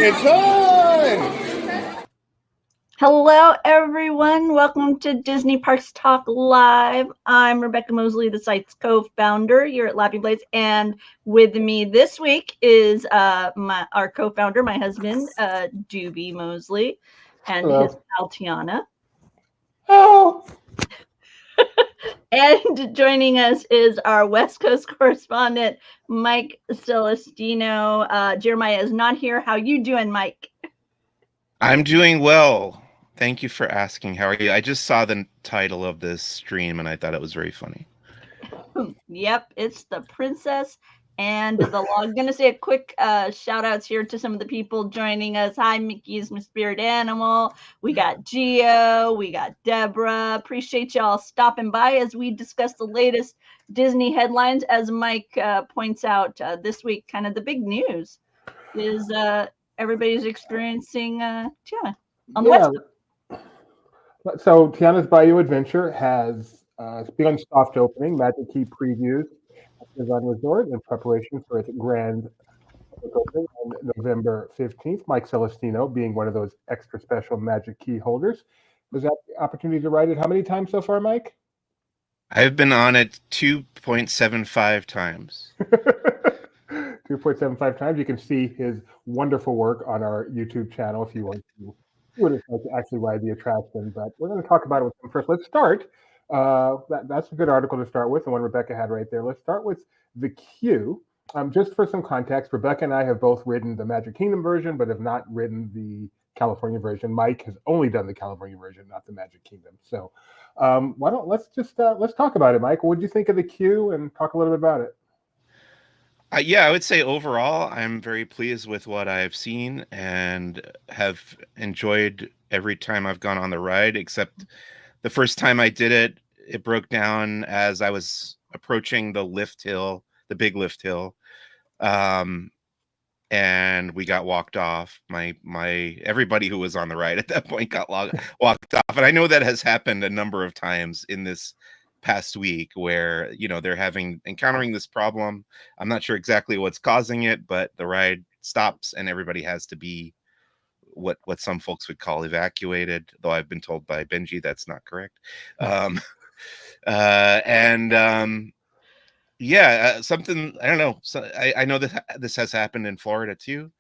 it's on! Hello, everyone. Welcome to Disney Parks Talk Live. I'm Rebecca Mosley, the site's co-founder here at Lappy Blades, and with me this week is our co-founder, my husband, Doobie Mosley, and Hello. his pal Tiana. Oh! And joining us is our West Coast correspondent, Mike Celestino. Jeremiah is not here. How you doing, Mike? I'm doing well. Thank you for asking. How are you? I just saw the title of this stream and I thought it was very funny. Yep, it's the princess and the log. I'm going to say a quick shout outs here to some of the people joining us. Hi, Mickey's my spirit animal. We got Gio. We got Deborah. Appreciate y'all stopping by as we discuss the latest Disney headlines. As Mike points out this week, kind of the big news is everybody's experiencing Tiana on the West Coast. So Tiana's Bayou Adventure has begun soft opening. Magic Key previews at Design Resort in preparation for its grand opening on November 15th. Mike Celestino, being one of those extra special Magic Key holders, has had the opportunity to ride it how many times so far, Mike? I've been on it 2.75 times. 2.75 times. You can see his wonderful work on our YouTube channel if you want to. You would like to actually ride the attraction, but we're going to talk about it with him first. Let's start. That's a good article to start with, the one Rebecca had right there. Let's start with the queue. Just for some context, Rebecca and I have both ridden the Magic Kingdom version, but have not ridden the California version. Mike has only done the California version, not the Magic Kingdom. So let's talk about it, Mike. What did you think of the queue, and talk a little bit about it? Yeah, I would say overall, I'm very pleased with what I've seen and have enjoyed every time I've gone on the ride, except the first time I did it, it broke down as I was approaching the lift hill, the big lift hill. And we got walked off. Everybody who was on the ride at that point got walked off. And I know that has happened a number of times in this past week where, they're encountering this problem. I'm not sure exactly what's causing it, but the ride stops and everybody has to be what some folks would call evacuated, though I've been told by Benji that's not correct. Something, I don't know. So I know that this has happened in Florida too.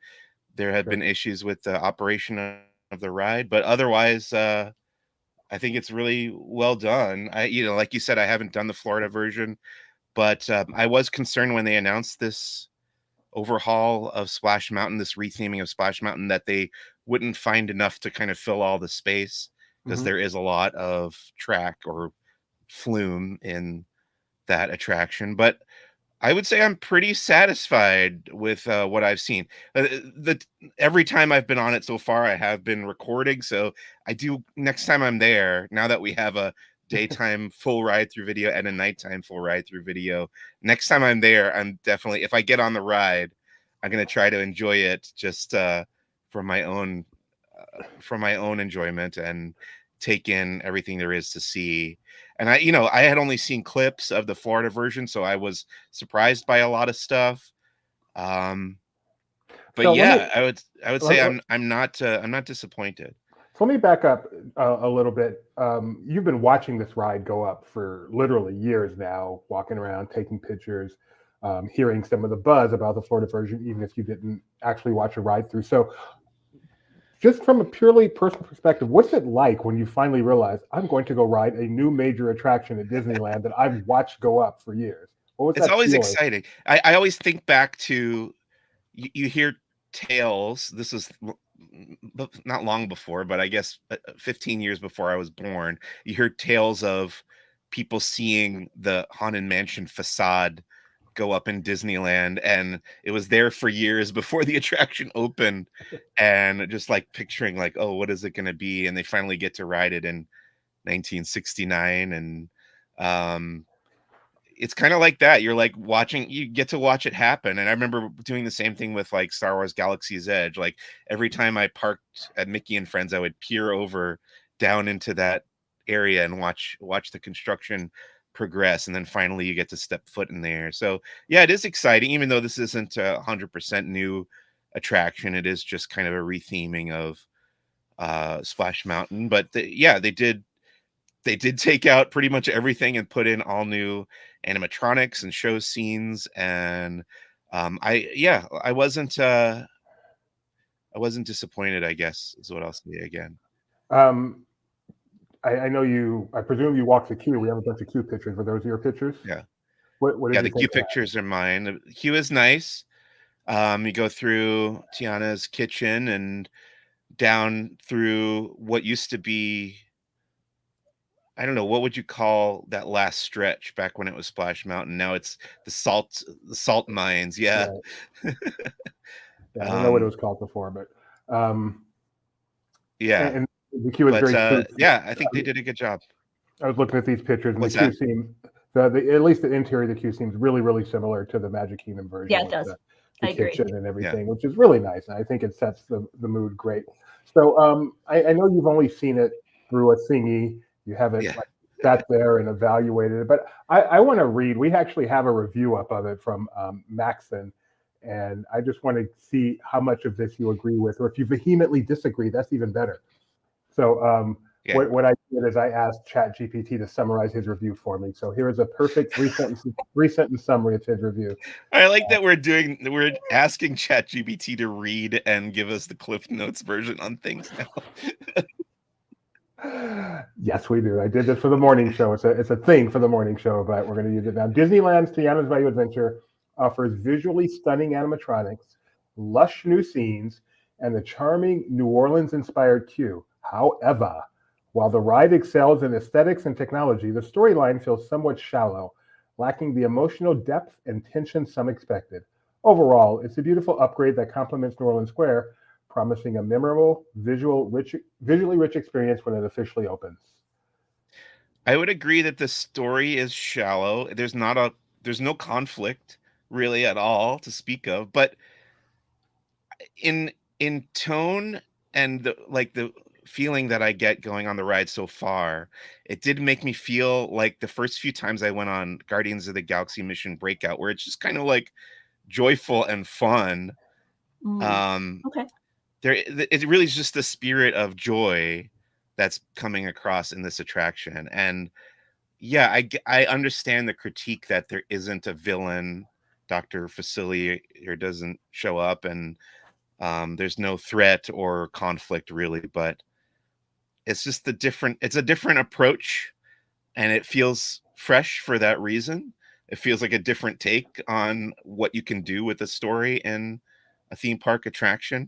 There have been issues with the operation of the ride, but otherwise, I think it's really well done. Like you said, I haven't done the Florida version, but I was concerned when they announced this overhaul of Splash Mountain, this retheming of Splash Mountain, that they wouldn't find enough to kind of fill all the space, because there is a lot of track or flume in that attraction. But I would say I'm pretty satisfied with what I've seen. Every time I've been on it so far, I have been recording. So I do, next time I'm there, now that we have a daytime full ride through video and a nighttime full ride through video, next time I'm there, I'm definitely, if I get on the ride, I'm going to try to enjoy it just for my own enjoyment and take in everything there is to see. And I had only seen clips of the Florida version, so I was surprised by a lot of stuff. But so yeah, I would say I'm not disappointed. So let me back up a little bit. You've been watching this ride go up for literally years now, walking around, taking pictures, hearing some of the buzz about the Florida version, even if you didn't actually watch a ride through. So just from a purely personal perspective, what's it like when you finally realize I'm going to go ride a new major attraction at Disneyland that I've watched go up for years? It's always exciting. I always think back to, you hear tales. This is not long before, but I guess 15 years before I was born. You hear tales of people seeing the Haunted Mansion facade go up in Disneyland, and it was there for years before the attraction opened, and just like picturing like, oh, what is it going to be? And they finally get to ride it in 1969, and it's kind of like that. You're like you get to watch it happen. And I remember doing the same thing with like Star Wars Galaxy's Edge. Like every time I parked at Mickey and Friends, I would peer over down into that area and watch the construction progress, and then finally you get to step foot in there. So yeah, it is exciting, even though this isn't 100% new attraction. It is just kind of a retheming of Splash Mountain, but they did take out pretty much everything and put in all new animatronics and show scenes, and I wasn't disappointed, I guess, is what I'll say again. Um, I know you. I presume you walked the queue. We have a bunch of queue pictures. Were those your pictures? Yeah. What did Yeah, you the queue think of that? pictures are mine. The queue is nice. You go through Tiana's kitchen and down through what used to be, I don't know, what would you call that last stretch back when it was Splash Mountain? Now it's the salt mines. Yeah. Right. Yeah, I didn't know what it Um, was called before, but um, yeah. and the queue is But very smooth. yeah, I think they did a good job. I was looking at these pictures, and What's the queue that? seems at least the interior of the queue seems really, really similar to the Magic Kingdom version. Yeah, it with does. The I agree. kitchen and Yeah. everything, which is really nice. And I think it sets the mood great. So I know you've only seen it through a thingy. You haven't Yeah. like sat there and evaluated it. But I want to read. We actually have a review up of it from Maxon. And I just want to see how much of this you agree with, or if you vehemently disagree, that's even better. So Yeah. what I did is I asked ChatGPT to summarize his review for me. So here is a perfect three sentence summary of his review. I like that we're asking ChatGPT to read and give us the Cliff Notes version on things now. Yes, we do. I did this for the morning show. It's a thing for the morning show, but we're going to use it now. Disneyland's Tiana's Bayou Adventure offers visually stunning animatronics, lush new scenes, and the charming New Orleans-inspired queue. However, while the ride excels in aesthetics and technology, the storyline feels somewhat shallow, lacking the emotional depth and tension some expected. Overall, it's a beautiful upgrade that complements New Orleans Square, promising a memorable, visually rich experience when it officially opens. I would agree that the story is shallow. There's no conflict really at all to speak of, but in tone and the feeling that I get going on the ride so far, it did make me feel like the first few times I went on Guardians of the Galaxy Mission Breakout, where it's just kind of like joyful and fun. Um, Okay. it really is just the spirit of joy that's coming across in this attraction. And yeah, I understand the critique that there isn't a villain. Dr. Facilier doesn't show up, and there's no threat or conflict really, but it's just it's a different approach, and it feels fresh for that reason. It feels like a different take on what you can do with a story in a theme park attraction.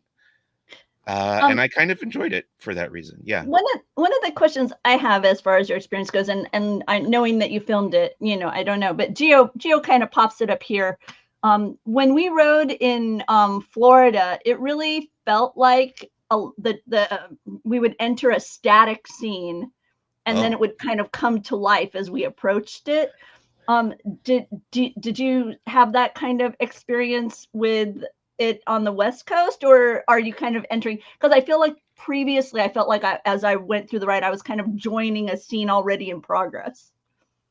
And I kind of enjoyed it for that reason. Yeah. One of the questions I have as far as your experience goes, and I knowing that you filmed it, I don't know, but Geo kind of pops it up here. When we rode in Florida, it really felt like we would enter a static scene, and then it would kind of come to life as we approached it. Did you have that kind of experience with it on the West Coast, or are you kind of entering? Because I feel like previously I felt like as I went through the ride, I was kind of joining a scene already in progress.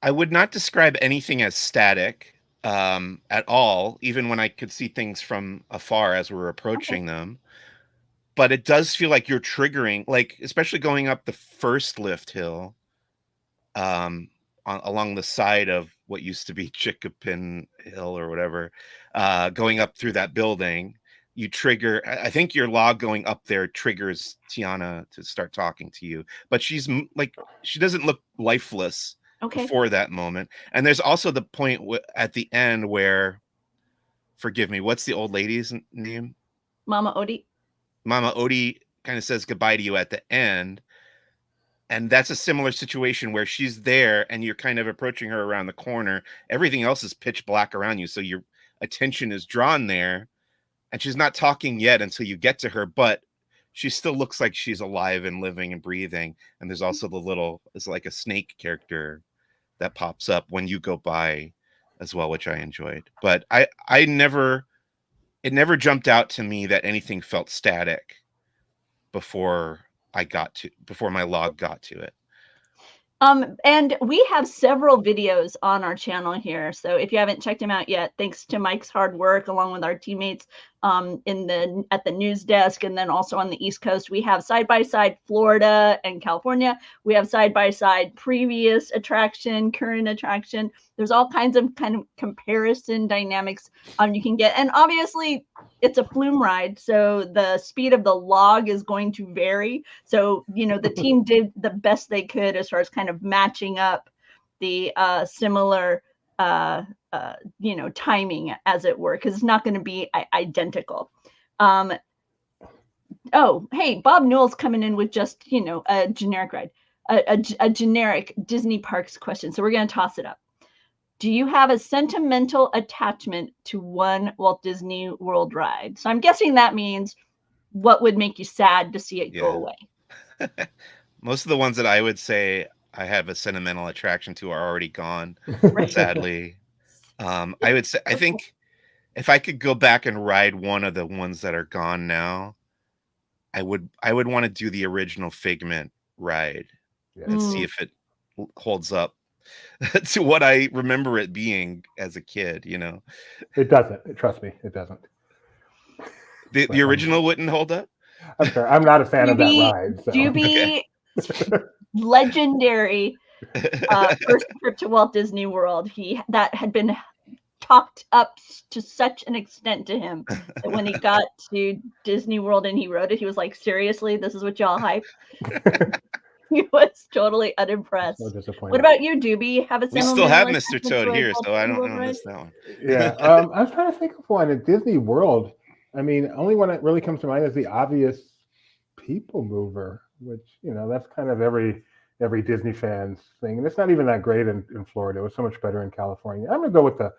I would not describe anything as static at all, even when I could see things from afar as we're approaching them. But it does feel like you're triggering, like especially going up the first lift hill, along the side of what used to be Chickapin Hill or whatever, going up through that building. You trigger. I think your log going up there triggers Tiana to start talking to you, but she doesn't look lifeless before that moment. And there's also the point at the end where, forgive me, what's the old lady's name? Mama Odie. Mama Odie kind of says goodbye to you at the end. And that's a similar situation where she's there and you're kind of approaching her around the corner. Everything else is pitch black around you. So your attention is drawn there, and she's not talking yet until you get to her, but she still looks like she's alive and living and breathing. And there's also it's like a snake character that pops up when you go by as well, which I enjoyed. But it never jumped out to me that anything felt static before my log got to it. And we have several videos on our channel here. So if you haven't checked them out yet, thanks to Mike's hard work along with our teammates at the news desk, and then also on the East Coast, we have side by side Florida and California. We have side by side previous attraction, current attraction. There's all kinds of comparison dynamics you can get, and obviously it's a flume ride, so the speed of the log is going to vary. So, the team did the best they could as far as kind of matching up the similar, timing, as it were, because it's not going to be identical. Oh, hey, Bob Newell's coming in with just, a generic ride, a generic Disney Parks question. So we're going to toss it up. Do you have a sentimental attachment to one Walt Disney World ride? So I'm guessing that means what would make you sad to see it go away? Most of the ones that I would say I have a sentimental attraction to are already gone, sadly. I would say, I think if I could go back and ride one of the ones that are gone now, I would want to do the original Figment ride and see if it holds up to what I remember it being as a kid, It doesn't. Trust me, it doesn't. The original wouldn't hold up? I'm sorry. I'm not a fan of that ride. So. Doobie, legendary first trip to Walt Disney World. That had been talked up to such an extent to him that when he got to Disney World and he rode it, he was like, seriously, this is what y'all hype? He was totally unimpressed. So disappointed. What about you, Doobie? We still have Mr. Toad here, so I don't miss that one. Yeah, I was trying to think of one at Disney World. I mean, only one that really comes to mind is the obvious People Mover, which that's kind of every Disney fan's thing, and it's not even that great in Florida. It was so much better in California. I'm gonna go with the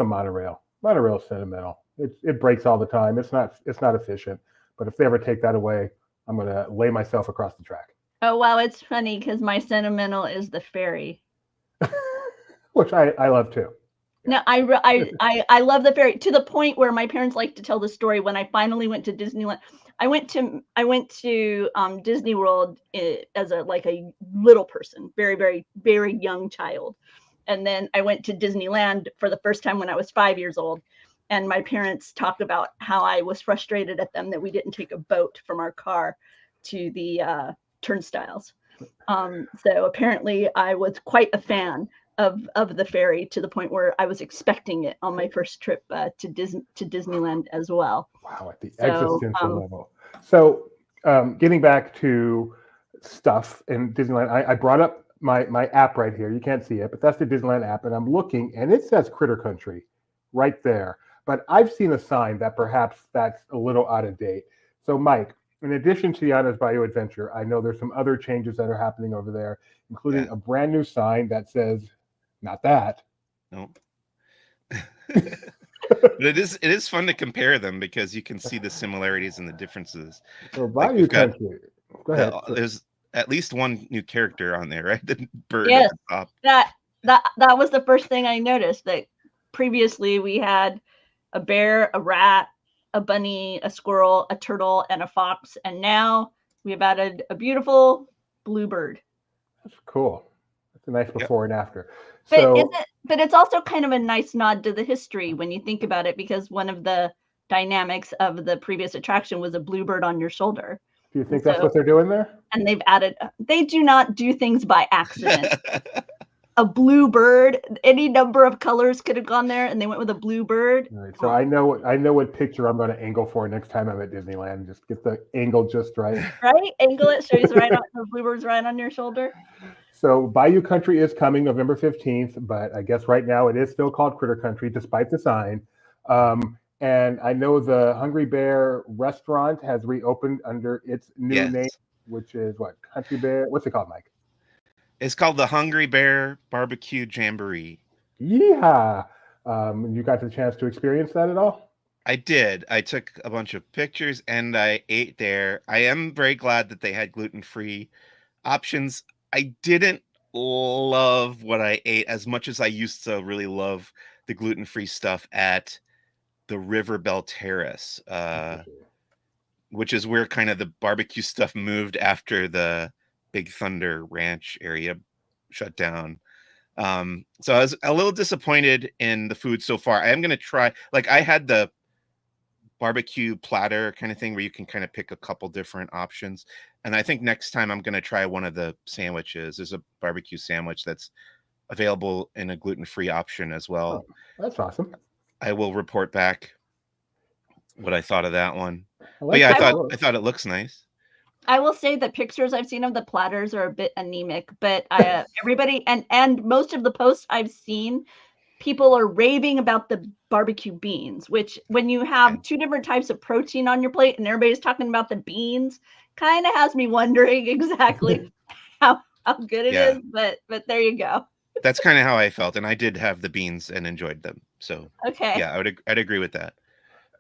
monorail. Monorail's sentimental. It breaks all the time. It's not efficient. But if they ever take that away, I'm gonna lay myself across the track. Oh wow, it's funny because my sentimental is the ferry, which I love too. No, I love the ferry to the point where my parents like to tell the story. When I finally went to Disneyland, I went to Disney World as a little person, very, very, very young child. And then I went to Disneyland for the first time when I was 5 years old. And my parents talked about how I was frustrated at them that we didn't take a boat from our car to the turnstiles. So apparently I was quite a fan of the ferry to the point where I was expecting it on my first trip to Disneyland as well. Wow, at the existential level. So getting back to stuff in Disneyland, I brought up my app right here. You can't see it, but that's the Disneyland app, and I'm looking, and it says Critter Country right there. But I've seen a sign that perhaps that's a little out of date. So Mike, in addition to Tiana's Bayou Adventure, I know there's some other changes that are happening over there, including a brand new sign that says, not that. No. But it is fun to compare them because you can see the similarities and the differences. So Bayou Country. Go ahead. There's at least one new character on there, right? The bird yes, at the top. That was the first thing I noticed. That previously we had a bear, a rat, a bunny, a squirrel, a turtle, and a fox, and now we have added a beautiful bluebird. That's cool. That's a nice before and after. But it's also kind of a nice nod to the history when you think about it, because one of the dynamics of the previous attraction was a bluebird on your shoulder. Do you think that's what they're doing there? And they do not do things by accident. A blue bird, any number of colors could have gone there, and they went with a blue bird. All right, so I know what picture I'm going to angle for next time I'm at Disneyland. Just get the angle just right. Right, angle it so the bluebird's right on your shoulder. So Bayou Country is coming November 15th, but I guess right now it is still called Critter Country despite the sign. And I know the Hungry Bear restaurant has reopened under its new name, which is what? Country Bear? What's it called, Mike? It's called the Hungry Bear Barbecue Jamboree. Yeehaw! You got the chance to experience that at all? I did. I took a bunch of pictures and I ate there. I am very glad that they had gluten-free options. I didn't love what I ate as much as I used to really love the gluten-free stuff at the River Bell Terrace, which is where kind of the barbecue stuff moved after the Big Thunder Ranch area shut down. So I was a little disappointed in the food so far. I am going to try, like I had the barbecue platter kind of thing where you can kind of pick a couple different options. And I think next time I'm going to try one of the sandwiches. There's a barbecue sandwich that's available in a gluten-free option as well. Oh, that's awesome. I will report back what I thought of that one. Like but yeah, that. I thought it looks nice. I will say the pictures I've seen of the platters are a bit anemic, but everybody and most of the posts I've seen, people are raving about the barbecue beans, which when you have two different types of protein on your plate and everybody's talking about the beans, kind of has me wondering exactly how good it is. But there you go. That's kind of how I felt, and I did have the beans and enjoyed them. So okay, yeah, I'd agree with that.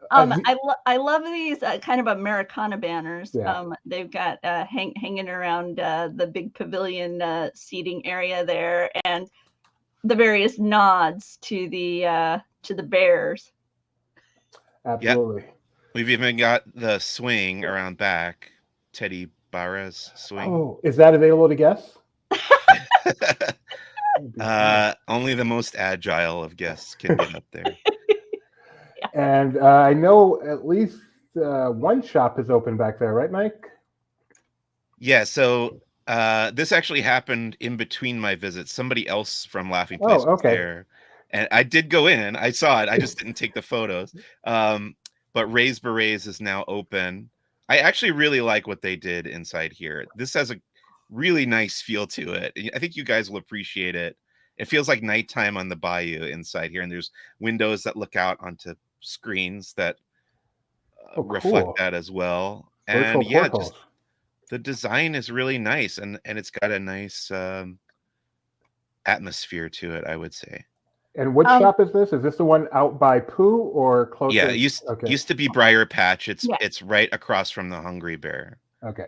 I love these kind of Americana banners. Yeah. They've got hanging around the big pavilion seating area there, and the various nods to the bears. Absolutely. Yep. We've even got the swing around back, Teddy Barra's swing. Oh, is that available to guests? Only the most agile of guests can get up there. And I know at least one shop is open back there, right, Mike? Yeah, so this actually happened in between my visits. Somebody else from Laughing Place was there. And I did go in. I saw it. I just didn't take the photos. But Ray's Berets is now open. I actually really like what they did inside here. This has a really nice feel to it. I think you guys will appreciate it. It feels like nighttime on the Bayou inside here. And there's windows that look out onto screens that reflect that as well. And yeah, just the design is really nice. And it's got a nice atmosphere to it, I would say. And what shop is this? Is this the one out by Pooh or closer? Yeah, it used to be Briar Patch. It's right across from the Hungry Bear. Okay.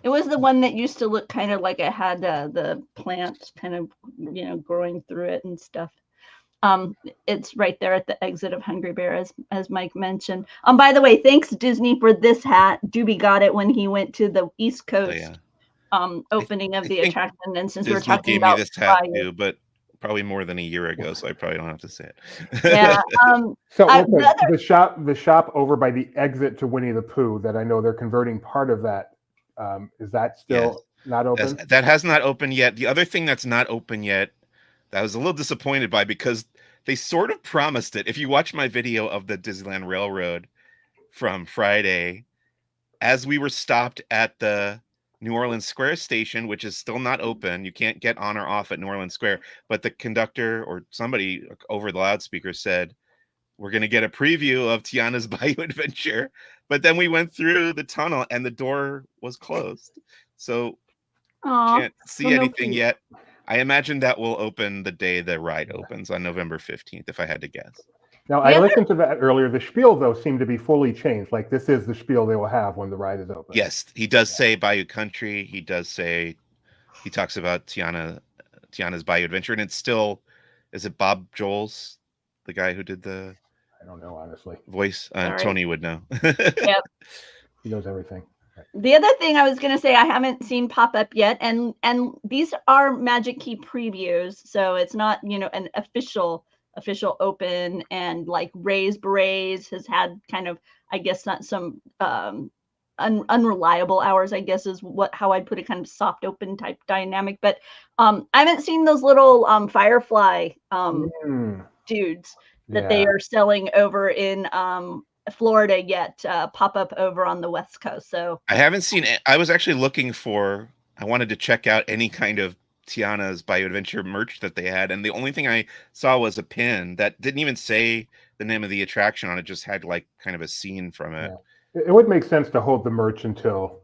It was the one that used to look kind of like it had the plants kind of, growing through it and stuff. It's right there at the exit of Hungry Bear, as Mike mentioned. By the way, thanks Disney for this hat. Doobie got it when he went to the East Coast opening of the attraction. And since Disney we're talking gave about me this hat too, but probably more than a year ago, so I probably don't have to say it. Yeah. So the shop over by the exit to Winnie the Pooh that I know they're converting part of that. Is that still not open? That has not opened yet. The other thing that's not open yet, that I was a little disappointed by because they sort of promised it. If you watch my video of the Disneyland Railroad from Friday, as we were stopped at the New Orleans Square station, which is still not open. You can't get on or off at New Orleans Square. But the conductor or somebody over the loudspeaker said, we're going to get a preview of Tiana's Bayou Adventure. But then we went through the tunnel and the door was closed. So can't see anything yet. I imagine that will open the day the ride opens on November 15th, if I had to guess. Now, I listened to that earlier. The spiel, though, seemed to be fully changed. Like, this is the spiel they will have when the ride is open. Yes, he does say Bayou Country. He does say, he talks about Tiana's Bayou Adventure. And it's still, is it Bob Joel's, the guy who did the... I don't know, honestly. Voice? Tony would know. Yep. He knows everything. The other thing I was going to say, I haven't seen pop up yet. And these are Magic Key previews. So it's not, an official open, and like Ray's Berets has had kind of, I guess, not some unreliable hours, I guess is how I'd put it, kind of soft open type dynamic. But I haven't seen those little firefly dudes that they are selling over in Florida yet pop up over on the West Coast. So I haven't seen it. I was actually looking for, I wanted to check out any kind of Tiana's Bayou Adventure merch that they had, and the only thing I saw was a pin that didn't even say the name of the attraction on it, just had like kind of a scene from it. It would make sense to hold the merch until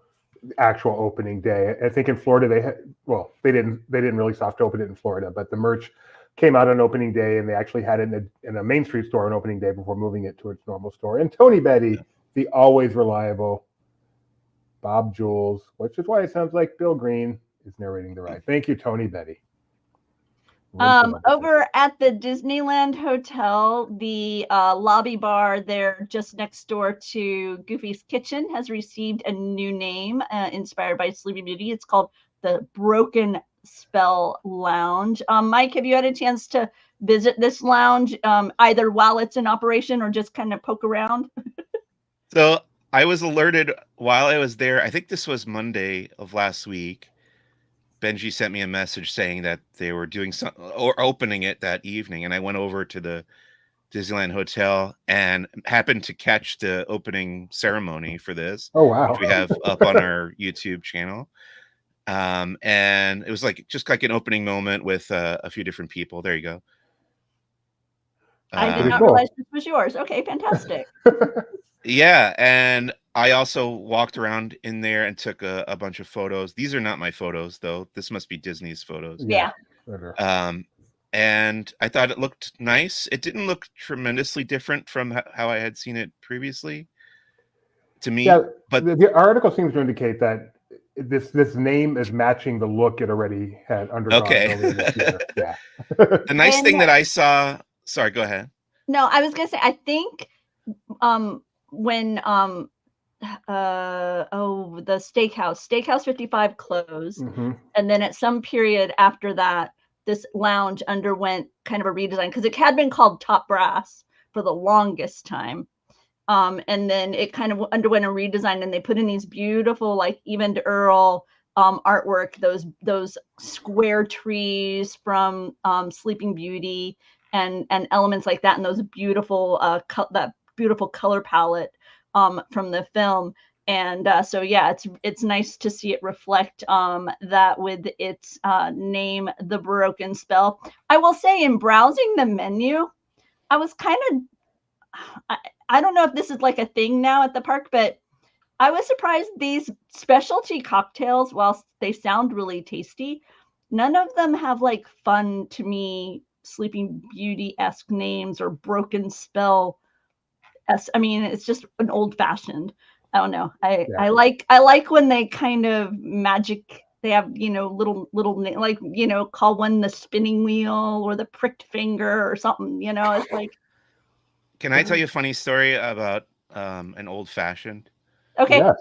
actual opening day. I think in Florida they didn't really soft open it in Florida, but the merch came out on opening day, and they actually had it in a Main Street store on opening day before moving it to its normal store. And Tony Betty, the always reliable Bob Jules, which is why it sounds like Bill Green is narrating the ride. Thank you, Tony Betty. Over at the Disneyland Hotel, the lobby bar there just next door to Goofy's Kitchen has received a new name inspired by Sleeping Beauty. It's called the Broken Spell Lounge. Mike, have you had a chance to visit this lounge either while it's in operation or just kind of poke around? So I was alerted while I was there. I think this was Monday of last week. Benji sent me a message saying that they were doing some or opening it that evening, and I went over to the Disneyland Hotel and happened to catch the opening ceremony for this, Oh, wow. which we have up on our YouTube channel. And it was like just like an opening moment with a few different people. There you go. I did Pretty not cool. realize this was yours. Okay, fantastic. Yeah, and I also walked around in there and took a bunch of photos. These are not my photos, though. This must be Disney's photos. Yeah. And I thought it looked nice. It didn't look tremendously different from how I had seen it previously to me. Yeah, but the article seems to indicate that this name is matching the look it already had undergone earlier this year. Yeah. The nice thing that I saw. Sorry, go ahead. No, I was gonna say I think when the Steakhouse 55 closed, and then at some period after that, this lounge underwent kind of a redesign because it had been called Top Brass for the longest time. And then it kind of underwent a redesign, and they put in these beautiful, like Eva Earl artwork, those square trees from Sleeping Beauty, and elements like that, and those beautiful that beautiful color palette from the film. And so yeah, it's nice to see it reflect that with its name, The Broken Spell. I will say, in browsing the menu, I was kind of I don't know if this is like a thing now at the park, but I was surprised these specialty cocktails, whilst they sound really tasty, none of them have like fun, to me, Sleeping Beauty-esque names or Broken Spell. I mean, it's just an old fashioned. I don't know. I like when they kind of magic. They have, little like, call one the spinning wheel or the pricked finger or something. It's like. Can I tell you a funny story about an old fashioned? Okay. Yes.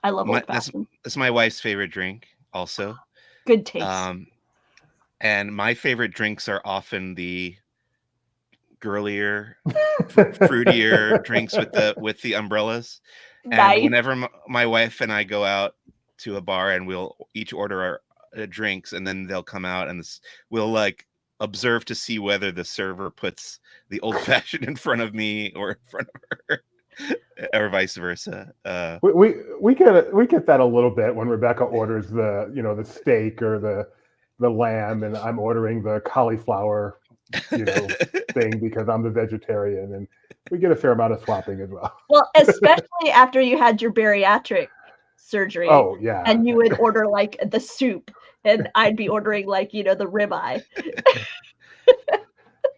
I love old fashioned. That's my wife's favorite drink also. Good taste. And my favorite drinks are often the girlier, fruitier drinks with the umbrellas. Nice. And whenever my wife and I go out to a bar and we'll each order our drinks, and then they'll come out and we'll like observe to see whether the server puts the old fashioned in front of me or in front of her, or vice versa. We get that a little bit when Rebecca orders the steak or the lamb, and I'm ordering the cauliflower thing because I'm the vegetarian, and we get a fair amount of swapping as well. Well, especially after you had your bariatric surgery. Oh yeah. And you would order like the soup, and I'd be ordering like the ribeye.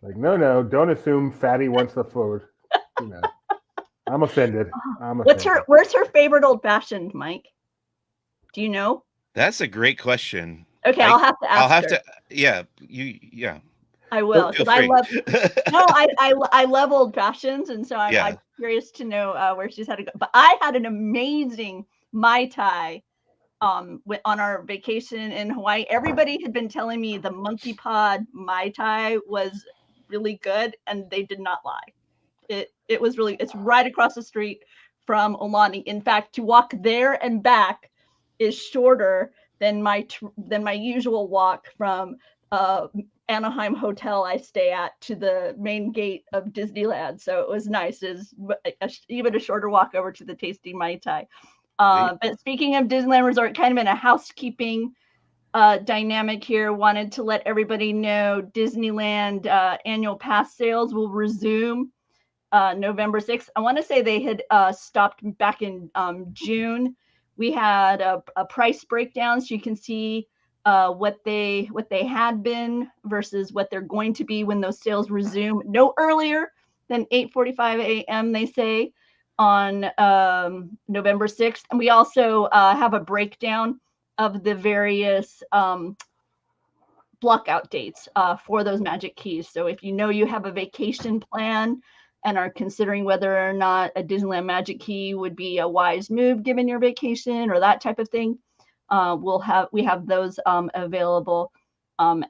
Like no, don't assume Fatty wants the food. I'm offended. Where's her favorite old fashioned, Mike? Do you know? That's a great question. Okay, I'll have to ask her. Yeah, I will, because I love. No, I love old fashions, and so I'm curious to know where she's had to go. But I had an amazing Mai Tai on our vacation in Hawaii. Everybody had been telling me the Monkey Pod Mai Tai was really good, and they did not lie. It was really. It's right across the street from Alani. In fact, to walk there and back is shorter than my usual walk from Anaheim hotel I stay at to the main gate of Disneyland. So it was nice. It's even a shorter walk over to the tasty Mai Tai. But speaking of Disneyland Resort, kind of in a housekeeping dynamic here, wanted to let everybody know Disneyland annual pass sales will resume November 6th. I want to say they had stopped back in June. We had a price breakdown, so you can see what they had been versus what they're going to be when those sales resume. No earlier than 8:45 a.m. they say on November 6th. And we also have a breakdown of the various blockout dates for those Magic Keys. So if you have a vacation plan and are considering whether or not a Disneyland Magic Key would be a wise move given your vacation or that type of thing, we have those available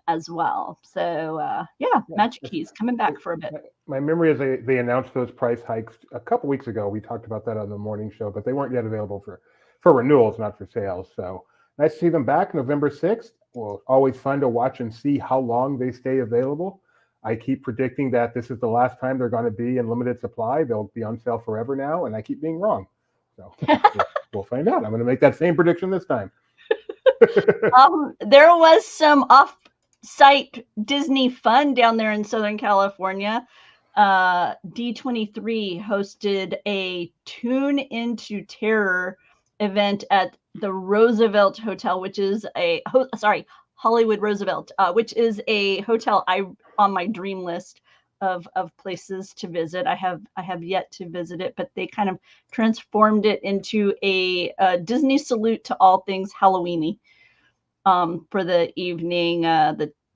as well. So Magic Keys coming back for a bit. My memory is they announced those price hikes a couple weeks ago. We talked about that on the morning show, but they weren't yet available for renewals, not for sales. So nice to see them back November 6th. Well, always fun to watch and see how long they stay available. I keep predicting that this is the last time they're going to be in limited supply. They'll be on sale forever now, and I keep being wrong. So we'll find out. I'm going to make that same prediction this time. There was some off-site Disney fun down there in Southern California. D23 hosted a Tune Into Terror event at the Roosevelt Hotel, which is Hollywood Roosevelt, which is a hotel on my dream list of places to visit. I have yet to visit it, but they kind of transformed it into a Disney salute to all things Halloweeny for the evening.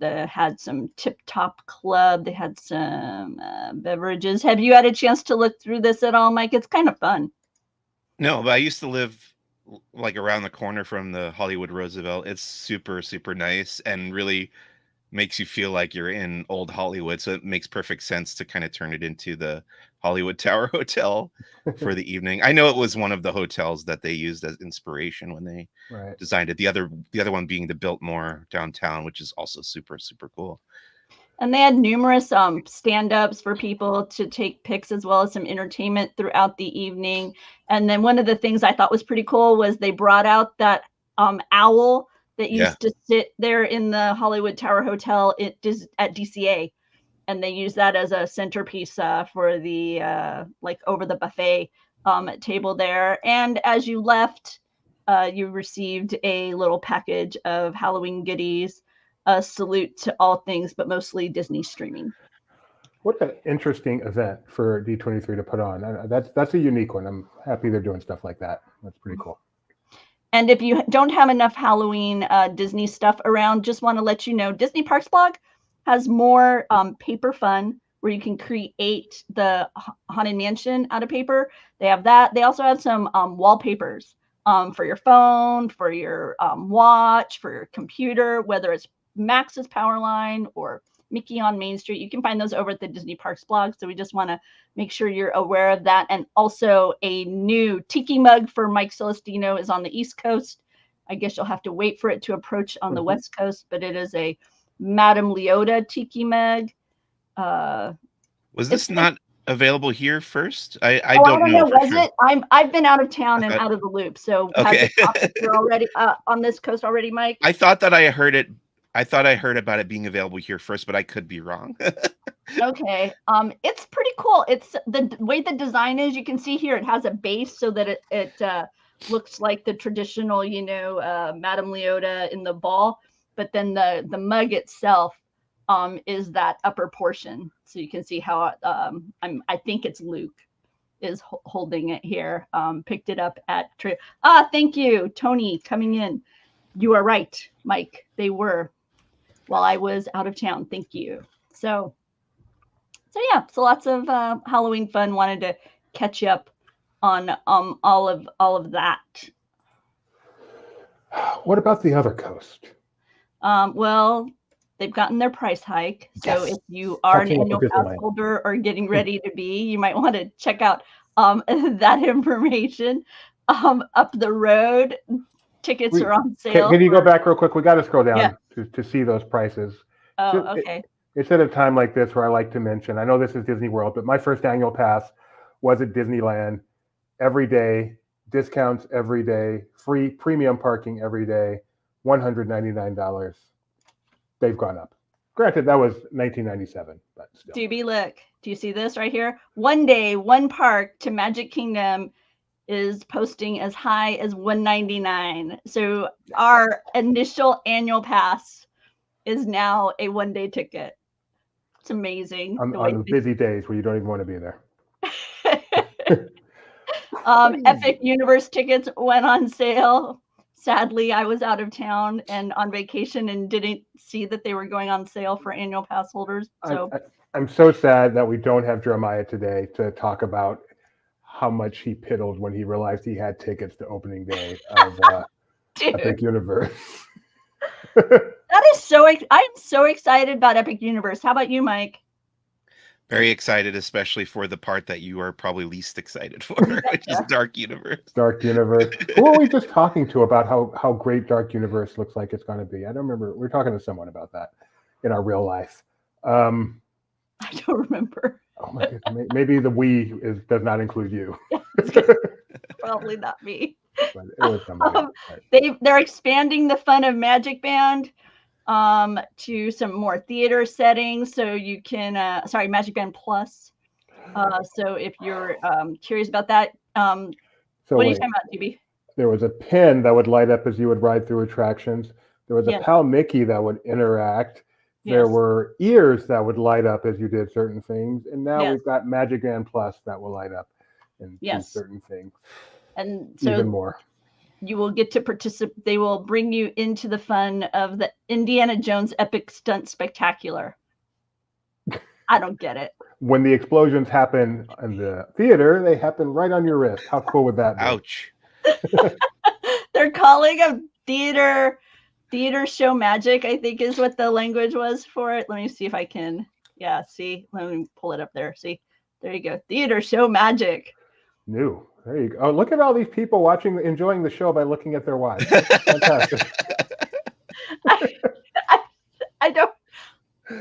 They had some Tip Top Club. They had some beverages. Have you had a chance to look through this at all, Mike? It's kind of fun. No, but I used to live like around the corner from the Hollywood Roosevelt. It's super, super nice and really makes you feel like you're in old Hollywood. So it makes perfect sense to kind of turn it into the Hollywood Tower Hotel for the evening. I know it was one of the hotels that they used as inspiration when they designed it. The other one being the Biltmore downtown, which is also super, super cool. And they had numerous stand-ups for people to take pics, as well as some entertainment throughout the evening. And then one of the things I thought was pretty cool was they brought out that owl that used to sit there in the Hollywood Tower Hotel at DCA. And they used that as a centerpiece for the over the buffet table there. And as you left, you received a little package of Halloween goodies. A salute to all things, but mostly Disney streaming. What an interesting event for D23 to put on. That's a unique one. I'm happy they're doing stuff like that. That's pretty cool. And if you don't have enough Halloween Disney stuff around, just want to let you know, Disney Parks Blog has more paper fun where you can create the Haunted Mansion out of paper. They have that. They also have some wallpapers for your phone, for your watch, for your computer, whether it's Max's Powerline or Mickey on Main Street. You can find those over at the Disney Parks blog. So we just want to make sure you're aware of that. And also a new tiki mug for Mike Celestino is on the East Coast. I guess you'll have to wait for it to approach on the West Coast, but it is a Madame Leota tiki mug. Was this not available here first? I don't know. Was sure. it? I've been out of town and out of the loop. So okay. You're already on this coast already, Mike? I thought that I heard it. I thought I heard about it being available here first, but I could be wrong. Okay. It's pretty cool. It's the way the design is. You can see here it has a base so that it looks like the traditional, Madame Leota in the ball, but then the mug itself is that upper portion. So you can see how I think it's Luke is holding it here. Picked it up at thank you, Tony, coming in. You are right, Mike. They were while I was out of town. Thank you. So lots of Halloween fun. Wanted to catch you up on all of that. What about the other coast? Well, they've gotten their price hike. So if you are an annual pass holder or getting ready to be, you might want to check out that information. Up the road, tickets are on sale. Can you go back real quick? We got to scroll down to see those prices. Oh, okay. It's at a time like this where I like to mention, I know this is Disney World, but my first annual pass was at Disneyland. Every day, discounts every day, free premium parking every day, $199. They've gone up. Granted, that was 1997, but still. DB, look, do you see this right here? One day, one park to Magic Kingdom is posting as high as $199. So our initial annual pass is now a one-day ticket. It's amazing. On busy days where you don't even want to be there. Epic Universe tickets went on sale. Sadly, I was out of town and on vacation and didn't see that they were going on sale for annual pass holders. So I'm so sad that we don't have Jeremiah today to talk about how much he piddled when he realized he had tickets to opening day Dude, Epic Universe. that is so. I'm so excited about Epic Universe. How about you, Mike? Very excited, especially for the part that you are probably least excited for, which is Dark Universe. Dark Universe. Who were we just talking to about how great Dark Universe looks like it's going to be? I don't remember. We were talking to someone about that in our real life. I don't remember. Oh my goodness. Maybe the we does not include you. Probably not me. But it was somebody. They're expanding the fun of MagicBand to some more theater settings, so you can MagicBand Plus. So if you're curious about that, So what are you talking about, DB? There was a pin that would light up as you would ride through attractions. There was a Pal Mickey that would interact. There were ears that would light up as you did certain things, and now we've got MagicBand Plus that will light up and do certain things. And so even more. You will get to participate. They will bring you into the fun of the Indiana Jones Epic Stunt Spectacular. I don't get it. When the explosions happen in the theater, they happen right on your wrist. How cool would that be? Ouch. They're calling a theater show magic, I think is what the language was for it. Let me see if I can. Yeah, see, let me pull it up there. See, there you go. Theater show magic. New. There you go. Oh, look at all these people enjoying the show by looking at their watch. Fantastic. I don't.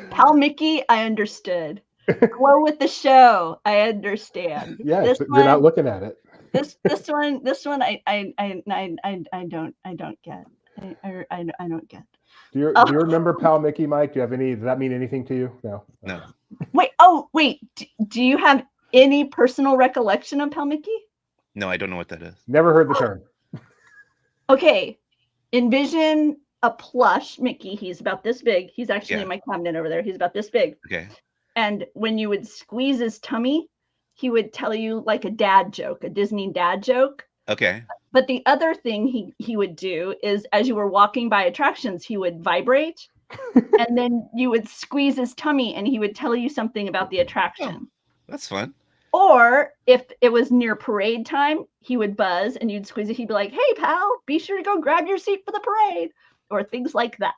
Pal Mickey, I understood. Glow with the show, I understand. Yes, you're not looking at it. This one, I don't get. I don't get. Do you remember Pal Mickey, Mike? Does that mean anything to you? No. Wait. Do you have any personal recollection of Pal Mickey? No, I don't know what that is. Never heard the term. Okay. Envision a plush Mickey. He's about this big. He's actually in my cabinet over there. He's about this big. Okay. And when you would squeeze his tummy, he would tell you like a dad joke, a Disney dad joke. Okay. But the other thing he would do is as you were walking by attractions, he would vibrate and then you would squeeze his tummy and he would tell you something about the attraction. Oh, that's fun. Or if it was near parade time, he would buzz and you'd squeeze it. He'd be like, hey, pal, be sure to go grab your seat for the parade, or things like that.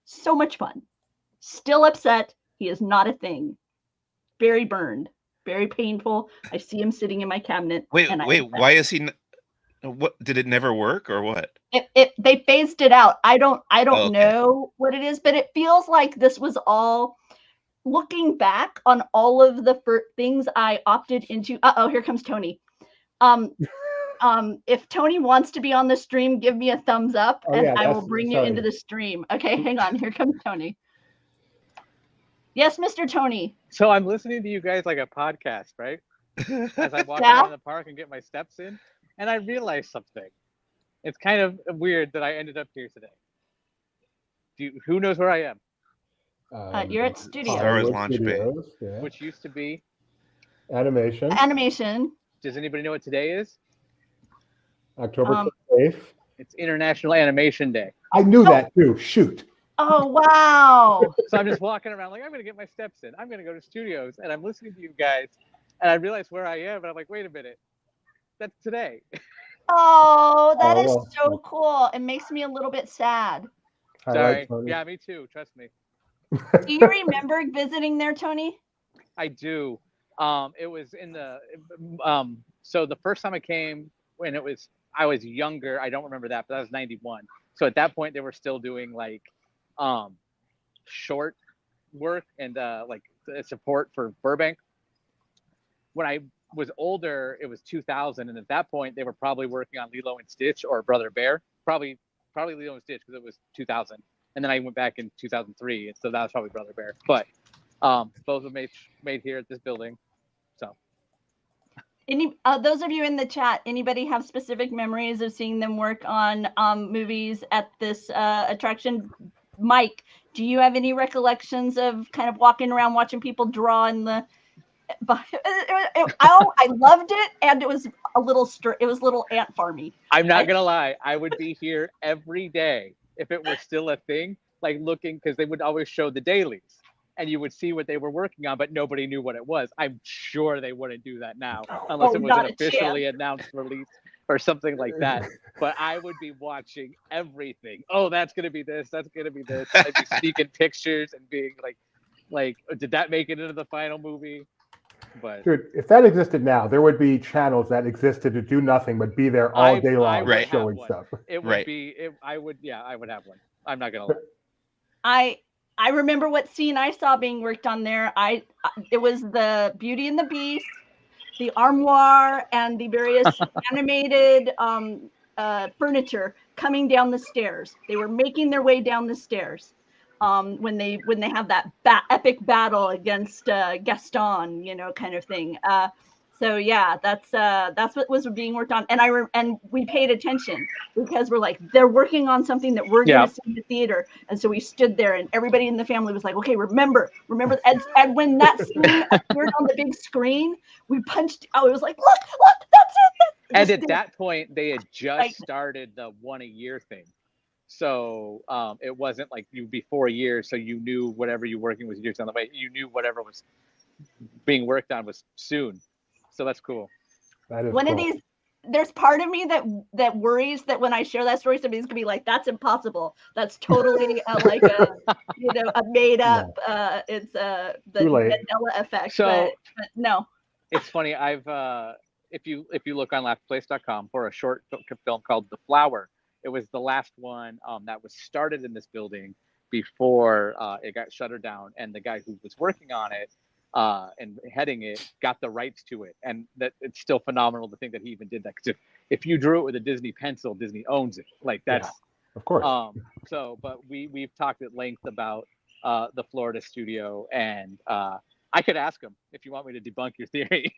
So much fun. Still upset. He is not a thing. Very burned. Very painful. I see him sitting in my cabinet. Wait, why is he... What did it never work or what? They phased it out. I don't know what it is, but it feels like this was all... Looking back on all of the things I opted into, here comes Tony. If Tony wants to be on the stream, give me a thumbs up, I will bring you into the stream. Okay, hang on. Here comes Tony. Yes, Mr. Tony. So I'm listening to you guys like a podcast, right? As I walk around the park and get my steps in, and I realized something. It's kind of weird that I ended up here today. Who knows where I am? You're at Studios. Star Wars Launch Bay. Which used to be Animation. Does anybody know what today is? October 28th. It's International Animation Day. I knew that too. Shoot. Oh, wow. So I'm just walking around like, I'm going to get my steps in. I'm going to go to Studios. And I'm listening to you guys. And I realize where I am. And I'm like, wait a minute. That's today. Oh, that is so cool. It makes me a little bit sad. Sorry. Yeah, me too. Trust me. Do you remember visiting there, Tony? I do. It was in the so the first time I came when I was younger. I don't remember that, but that was 91. So at that point they were still doing like short work and like support for Burbank. When I was older, it was 2000, and at that point they were probably working on Lilo and Stitch or Brother Bear. Probably Lilo and Stitch because it was 2000. And then I went back in 2003, and so that was probably Brother Bear. But both were made here at this building. So, those of you in the chat, anybody have specific memories of seeing them work on movies at this attraction? Mike, do you have any recollections of kind of walking around watching people draw in the? I loved it, and it was a little ant farmy. I'm not gonna lie, I would be here every day. If it was still a thing, like looking, because they would always show the dailies and you would see what they were working on, but nobody knew what it was. I'm sure they wouldn't do that now unless it was an officially announced release. or something like that. But I would be watching everything. Oh, that's gonna be this. That's gonna be this. I'd be sneaking pictures and being like, did that make it into the final movie? But Dude, if that existed now, there would be channels that existed to do nothing but be there all day long would have showing one. stuff. It would Right. be. I would have one. I'm not gonna lie. I remember what scene I saw being worked on there. It was the Beauty and the Beast, the armoire, and the various animated furniture coming down the stairs. They were making their way down the stairs when they have that epic battle against Gaston, kind of thing. So yeah, that's what was being worked on, and we paid attention because we're like, they're working on something that we're going to see in the theater, and so we stood there, and everybody in the family was like, okay, remember, and when that scene appeared on the big screen, we punched out. It was like, look, that's it. And at that point, they had just started the 1 a year thing, so it wasn't like you'd be 4 years, so you knew whatever you're working with years on the way. You knew whatever was being worked on was soon. So that's cool. That is one cool. of these. There's part of me that worries that when I share that story, somebody's gonna be like, "That's impossible. That's totally like a a made up. No. It's the Mandela effect." So but no. It's funny. I've if you look on laughplace.com for a short film called The Flower, it was the last one that was started in this building before it got shuttered down, and the guy who was working on it and heading it got the rights to it, and that it's still phenomenal to think that he even did that, because if you drew it with a Disney pencil, Disney owns it. Like that's of course. So but we've talked at length about the Florida studio, and I could ask him if you want me to debunk your theory.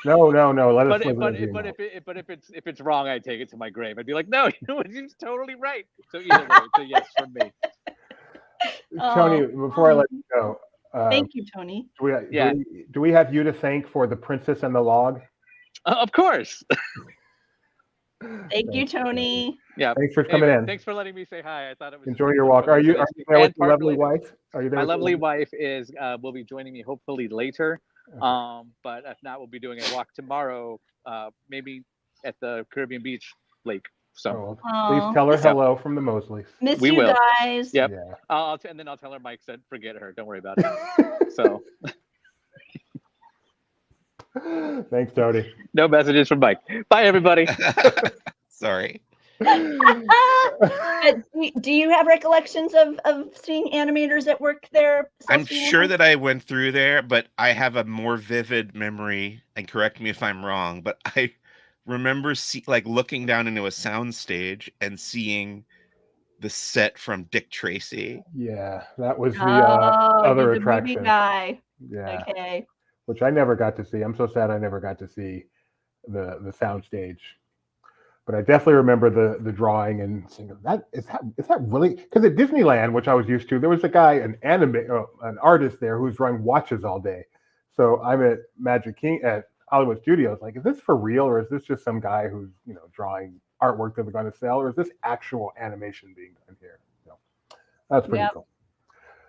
No. Let us. But if it's wrong, I take it to my grave. I'd be like, no, he's totally right. So either way, it's a yes from me. Tony, before I let you go. Thank you, Tony. Do we have you to thank for the Princess and the Log? Of course. Thank you, Tony. Yeah. Thanks for coming in. Thanks for letting me say hi. I thought it was. Enjoy your walk. Are you there with your lovely wife? Are you there? My lovely wife will be joining me hopefully later. Okay. But if not, we'll be doing a walk tomorrow, maybe at the Caribbean Beach Lake. So please tell her hello from the Mosleys. Miss you guys. Yep. Yeah. And then I'll tell her Mike said forget her. Don't worry about it. So. Thanks, Tony. No messages from Mike. Bye, everybody. Sorry. Do you have recollections of seeing animators at work there? I'm sure that I went through there, but I have a more vivid memory, and correct me if I'm wrong, but I remember looking down into a sound stage and seeing the set from Dick Tracy. Yeah, that was the other attraction. Movie guy. Yeah. Okay. Which I never got to see. I'm so sad I never got to see the sound stage. But I definitely remember the drawing and saying, is that really? Because at Disneyland, which I was used to, there was a guy, an artist there who was drawing watches all day. So I'm at at Hollywood Studios, like, is this for real, or is this just some guy who's drawing artwork that they're going to sell, or is this actual animation being done here? So that's pretty cool.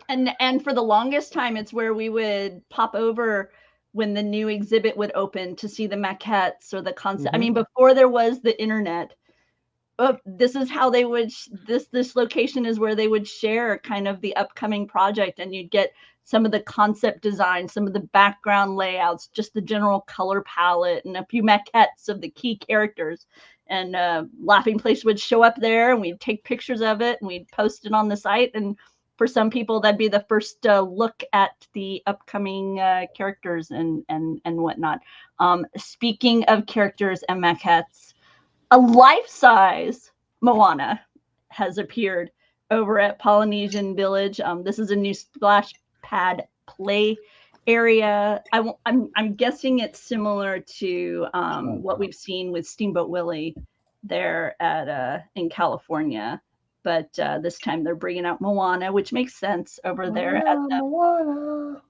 And for the longest time, it's where we would pop over when the new exhibit would open to see the maquettes or the concept. Mm-hmm. I mean, before there was the internet, this is how they would, this location is where they would share kind of the upcoming project, and you'd get some of the concept design, some of the background layouts, just the general color palette, and a few maquettes of the key characters. And Laughing Place would show up there, and we'd take pictures of it, and we'd post it on the site. And for some people, that'd be the first look at the upcoming characters and whatnot. Speaking of characters and maquettes, a life-size Moana has appeared over at Polynesian Village. This is a new splash pad play area. I'm guessing it's similar to what we've seen with Steamboat Willie there at in California. But this time they're bringing out Moana, which makes sense over there at the Moana.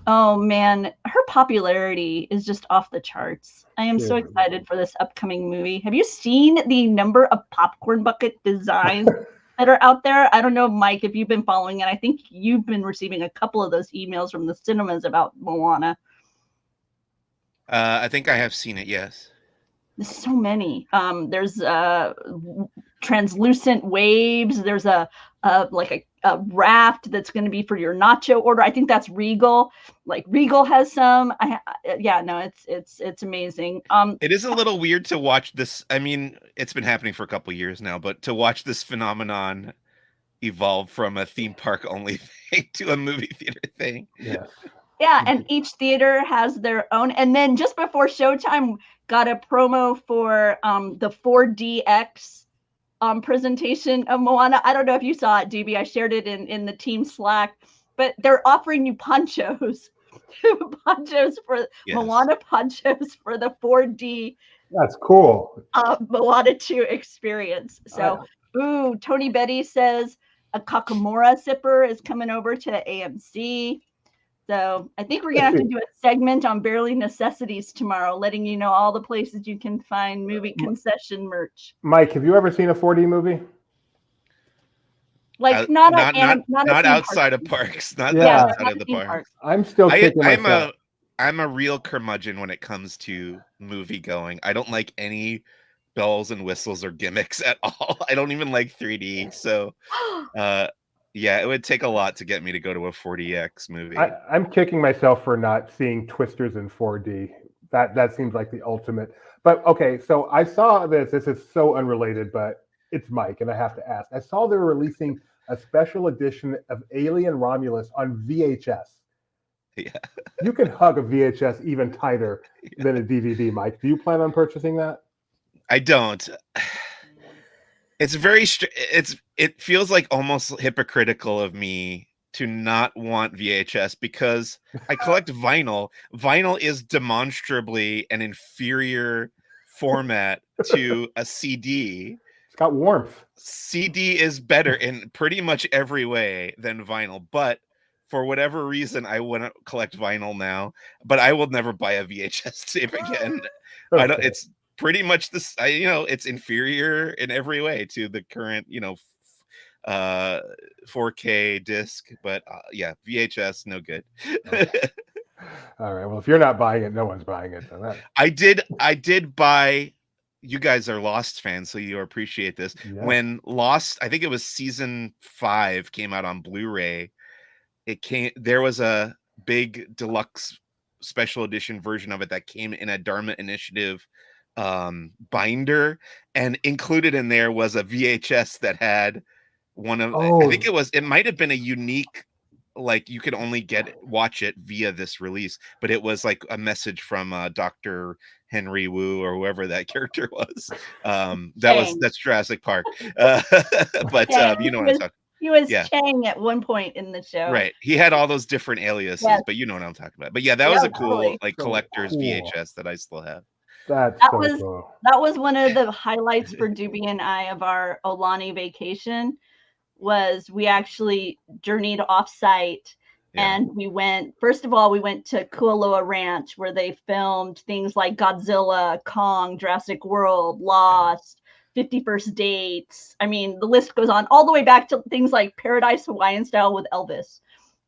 Oh man, her popularity is just off the charts. I am so excited for this upcoming movie. Have you seen the number of popcorn bucket designs that are out there? I don't know, Mike, if you've been following it. I think you've been receiving a couple of those emails from the cinemas about Moana. I think I have seen it, yes. There's so many. There's translucent waves. There's a raft that's going to be for your nacho order. I think that's Regal. Like Regal has some. It's amazing. It is a little weird to watch this. I mean, it's been happening for a couple of years now, but to watch this phenomenon evolve from a theme park only thing to a movie theater thing. Yes. Yeah, and each theater has their own. And then just before showtime, got a promo for the 4DX presentation of Moana. I don't know if you saw it, DB. I shared it in the team Slack, but they're offering you ponchos. Ponchos for Moana ponchos for the 4D. That's cool. Moana 2 experience. So, Tony Betty says a Kakamora sipper is coming over to AMC. So I think we're going to have to do a segment on Barely Necessities tomorrow, letting you know all the places you can find movie concession merch. Mike, have you ever seen a 4D movie? Like not outside of parks, not outside of the parks. I'm still kicking myself. I'm a real curmudgeon when it comes to movie going. I don't like any bells and whistles or gimmicks at all. I don't even like 3D. So yeah, it would take a lot to get me to go to a 4DX movie. I'm kicking myself for not seeing Twisters in 4D. That seems like the ultimate. But okay, so I saw this. This is so unrelated, but it's Mike, and I have to ask. I saw they were releasing a special edition of Alien Romulus on VHS. Yeah. You can hug a VHS even tighter than a DVD, Mike. Do you plan on purchasing that? I don't. It's it feels like almost hypocritical of me to not want VHS because I collect vinyl. Vinyl is demonstrably an inferior format to a CD. It's got warmth. CD is better in pretty much every way than vinyl, but for whatever reason, I want to collect vinyl now, but I will never buy a VHS tape again. Okay. It's pretty much this, it's inferior in every way to the current, 4K disc, but yeah, VHS, no good. All right. Well, if you're not buying it, no one's buying it. I did buy. You guys are Lost fans, so you appreciate this. Yeah. When Lost, I think it was season 5, came out on Blu-ray. There was a big deluxe special edition version of it that came in a Dharma Initiative binder, and included in there was a VHS that had one of I think it might have been a unique, like you could only watch it via this release, but it was like a message from Dr. Henry Wu or whoever that character was. That's Jurassic Park. But you know what I'm talking. He was Chang at one point in the show. Right. He had all those different aliases, but you know what I'm talking about. But yeah, that was a cool collector's VHS that I still have. That was cool. That was one of the highlights for Doobie and I of our Alani vacation. Was we actually journeyed off-site and we went to Kualoa Ranch, where they filmed things like Godzilla, Kong, Jurassic World, Lost, 50 First Dates. I mean, the list goes on all the way back to things like Paradise Hawaiian Style with Elvis.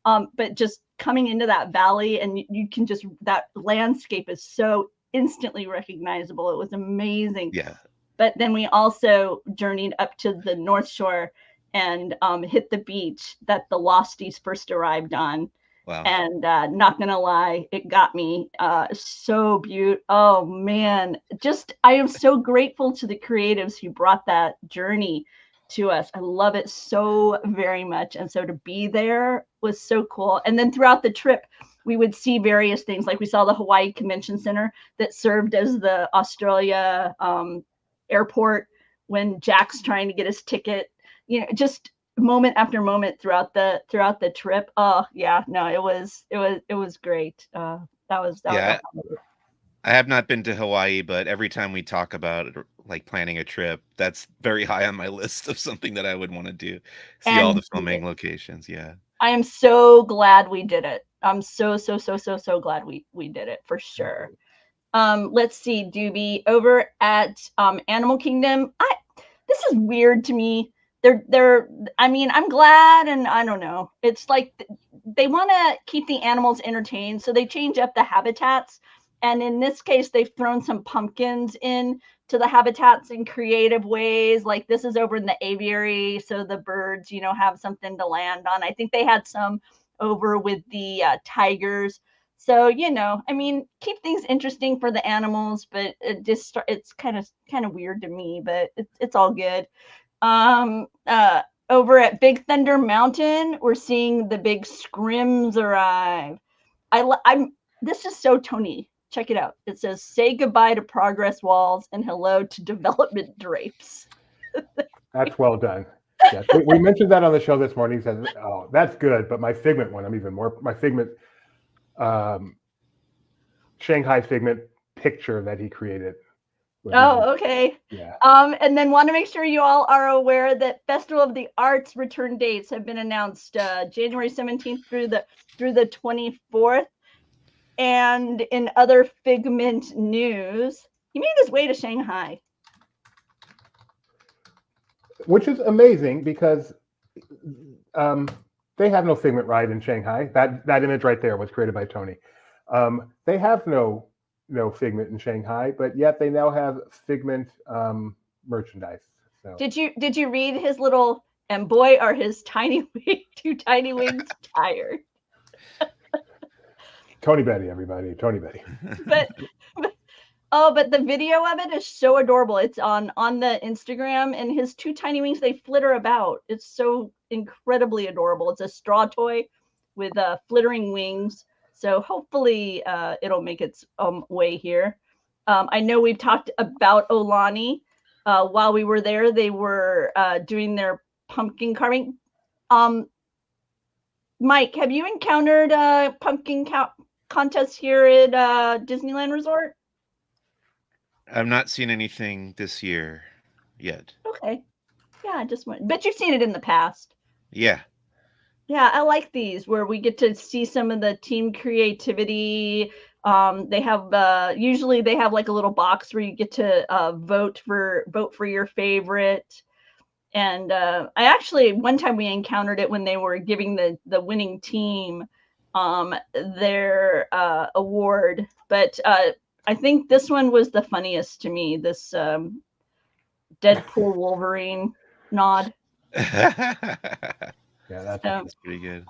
But just coming into that valley, and you can that landscape is so instantly recognizable. It was amazing. Yeah. But then we also journeyed up to the North Shore and hit the beach that the Losties first arrived on. Wow. And not gonna lie, it got me so beautiful. Oh man, I am so grateful to the creatives who brought that journey to us. I love it so very much. And so to be there was so cool. And then throughout the trip, we would see various things. Like we saw the Hawaii Convention Center that served as the Australia airport when Jack's trying to get his ticket. Just moment after moment throughout the trip. Oh yeah, no, it was great. That was I have not been to Hawaii, but every time we talk about it, like planning a trip, that's very high on my list of something that I would want to do. See all the filming locations. Yeah. I am so glad we did it. I'm so glad we did it for sure. Let's see, Doobie, over at Animal Kingdom. This is weird to me. I'm glad, and I don't know. It's like they want to keep the animals entertained, so they change up the habitats. And in this case, they've thrown some pumpkins in to the habitats in creative ways. Like this is over in the aviary, so the birds, have something to land on. I think they had some over with the tigers. So, keep things interesting for the animals, but it's kind of weird to me, but it's all good. Over at Big Thunder Mountain, we're seeing the big scrims arrive. This is so Tony. Check it out. It says, "Say goodbye to progress walls and hello to development drapes." That's well done. Yes. We mentioned that on the show this morning. He said, "Oh, that's good," but my Figment one, my Figment, Shanghai Figment picture that he created. Oh, okay. Yeah. And then want to make sure you all are aware that Festival of the Arts return dates have been announced, January 17th through the 24th. And in other Figment news, he made his way to Shanghai. Which is amazing because they have no Figment ride in Shanghai. That image right there was created by Tony. They have no Figment in Shanghai, but yet they now have Figment merchandise. So. Did you read his little, and boy are his two tiny wings tired. Tony Betty, everybody. Tony Betty. But the video of it is so adorable. It's on the Instagram, and his two tiny wings, they flitter about. It's so incredibly adorable. It's a straw toy with flittering wings. So hopefully it'll make its way here. I know we've talked about Alani. While we were there, they were doing their pumpkin carving. Mike, have you encountered pumpkin contests here at Disneyland Resort? I've not seen anything this year yet. Okay. Yeah, but you've seen it in the past. Yeah. Yeah, I like these where we get to see some of the team creativity. They have usually they have like a little box where you get to vote for your favorite. And I actually one time we encountered it when they were giving the winning team their award, but I think this one was the funniest to me. This Deadpool Wolverine nod. Yeah, that's pretty good.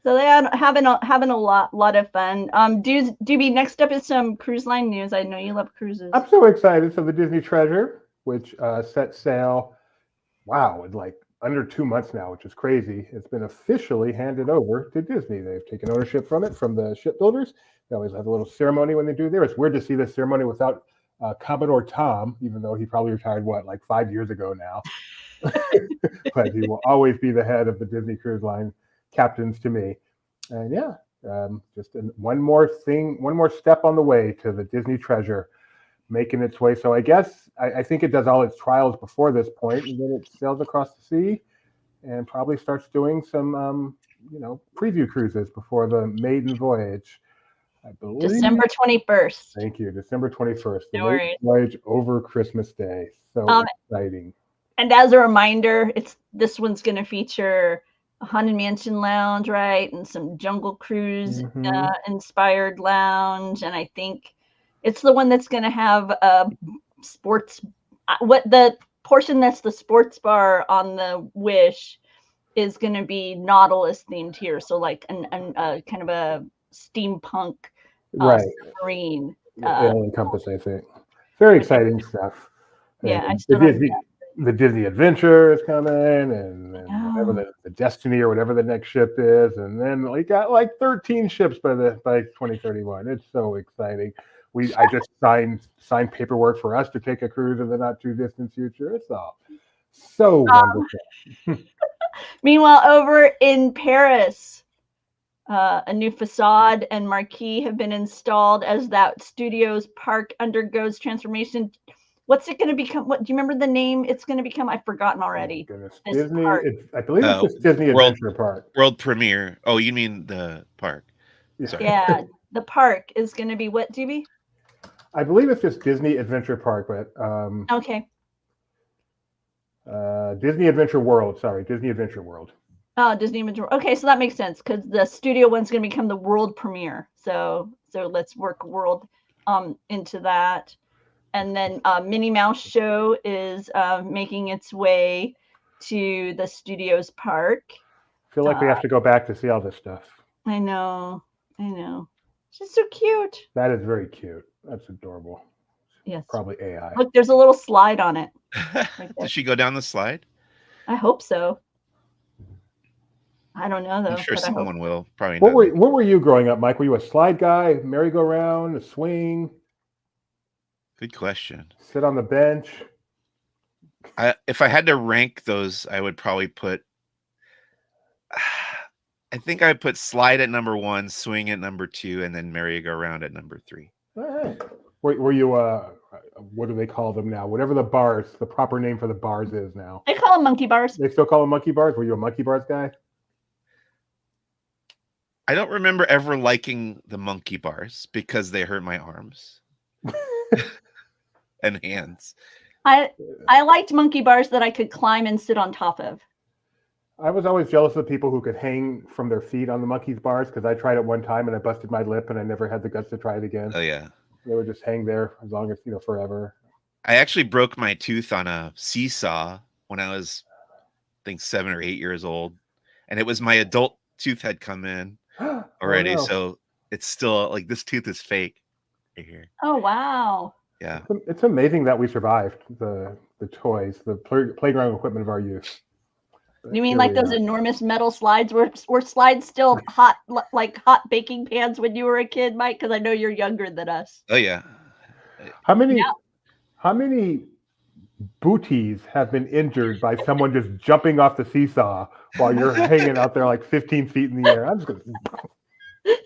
So they are having a lot of fun. Doobie, next up is some cruise line news. I know you love cruises. I'm so excited. So the Disney Treasure, which set sail, wow, in like under 2 months now, which is crazy. It's been officially handed over to Disney. They've taken ownership from it from the shipbuilders. They always have a little ceremony when they do there. It's weird to see this ceremony without Commodore Tom, even though he probably retired, like 5 years ago now. But he will always be the head of the Disney Cruise Line captains to me. And yeah, just one more step on the way to the Disney Treasure making its way. So I guess I think it does all its trials before this point, and then it sails across the sea and probably starts doing some preview cruises before the maiden voyage. I believe December 21st. Thank you, December 21st. The No worries. voyage over Christmas Day. So exciting. And as a reminder, this one's going to feature a Haunted Mansion lounge, right, and some Jungle Cruise inspired lounge, and I think it's the one that's going to have sports. What the portion that's the sports bar on the Wish is going to be Nautilus themed here, so like an kind of a steampunk submarine. It'll encompass, I think. Very exciting stuff. Yeah, I still the Disney Adventure is coming, and whatever the Destiny or whatever the next ship is, and then we got like 13 ships by 2031. It's so exciting. I just signed paperwork for us to take a cruise in the not too distant future. It's all so wonderful. Meanwhile, over in Paris, a new facade and marquee have been installed as that studio's park undergoes transformation. What's it going to become? What do you remember the name it's going to become? I've forgotten already. Oh, Disney. I believe it's just Disney Adventure Park. World premiere. Oh, you mean the park? Sorry. Yeah, the park is going to be what, DB? I believe it's just Disney Adventure Park, but okay. Disney Adventure World. Sorry, Disney Adventure World. Oh, Disney Adventure. Okay, so that makes sense because the studio one's going to become the world premiere. So let's work world into that. And then Minnie Mouse Show is making its way to the Studios Park. I feel like we have to go back to see all this stuff. I know. She's so cute. That is very cute. That's adorable. Yes. Probably AI. Look, there's a little slide on it. Right Did she go down the slide? I hope so. I don't know though. I'm sure someone will. Probably What not. were you growing up, Mike? Were you a slide guy, merry-go-round, a swing? Good question. Sit on the bench? If I had to rank those, I would probably put. I think I'd put slide at number 1, swing at number 2, and then merry-go-round at number 3. All right. Were you what do they call them now? Whatever the proper name for the bars is now. They call them monkey bars. They still call them monkey bars? Were you a monkey bars guy? I don't remember ever liking the monkey bars because they hurt my arms and hands. I liked monkey bars that I could climb and sit on top of. I was always jealous of people who could hang from their feet on the monkey's bars because I tried it one time and I busted my lip and I never had the guts to try it again. Oh yeah. They would just hang there as long as, forever. I actually broke my tooth on a seesaw when I was, I think, 7 or 8 years old. And it was my adult tooth had come in already. Oh, no. So it's still like this tooth is fake right here. Oh, wow. Yeah. It's amazing that we survived the toys, the playground equipment of our youth. You mean like those enormous metal slides? Were slides still hot, like hot baking pans when you were a kid, Mike? Because I know you're younger than us. Oh yeah. How many booties have been injured by someone just jumping off the seesaw while you're hanging out there like 15 feet in the air? I'm just gonna...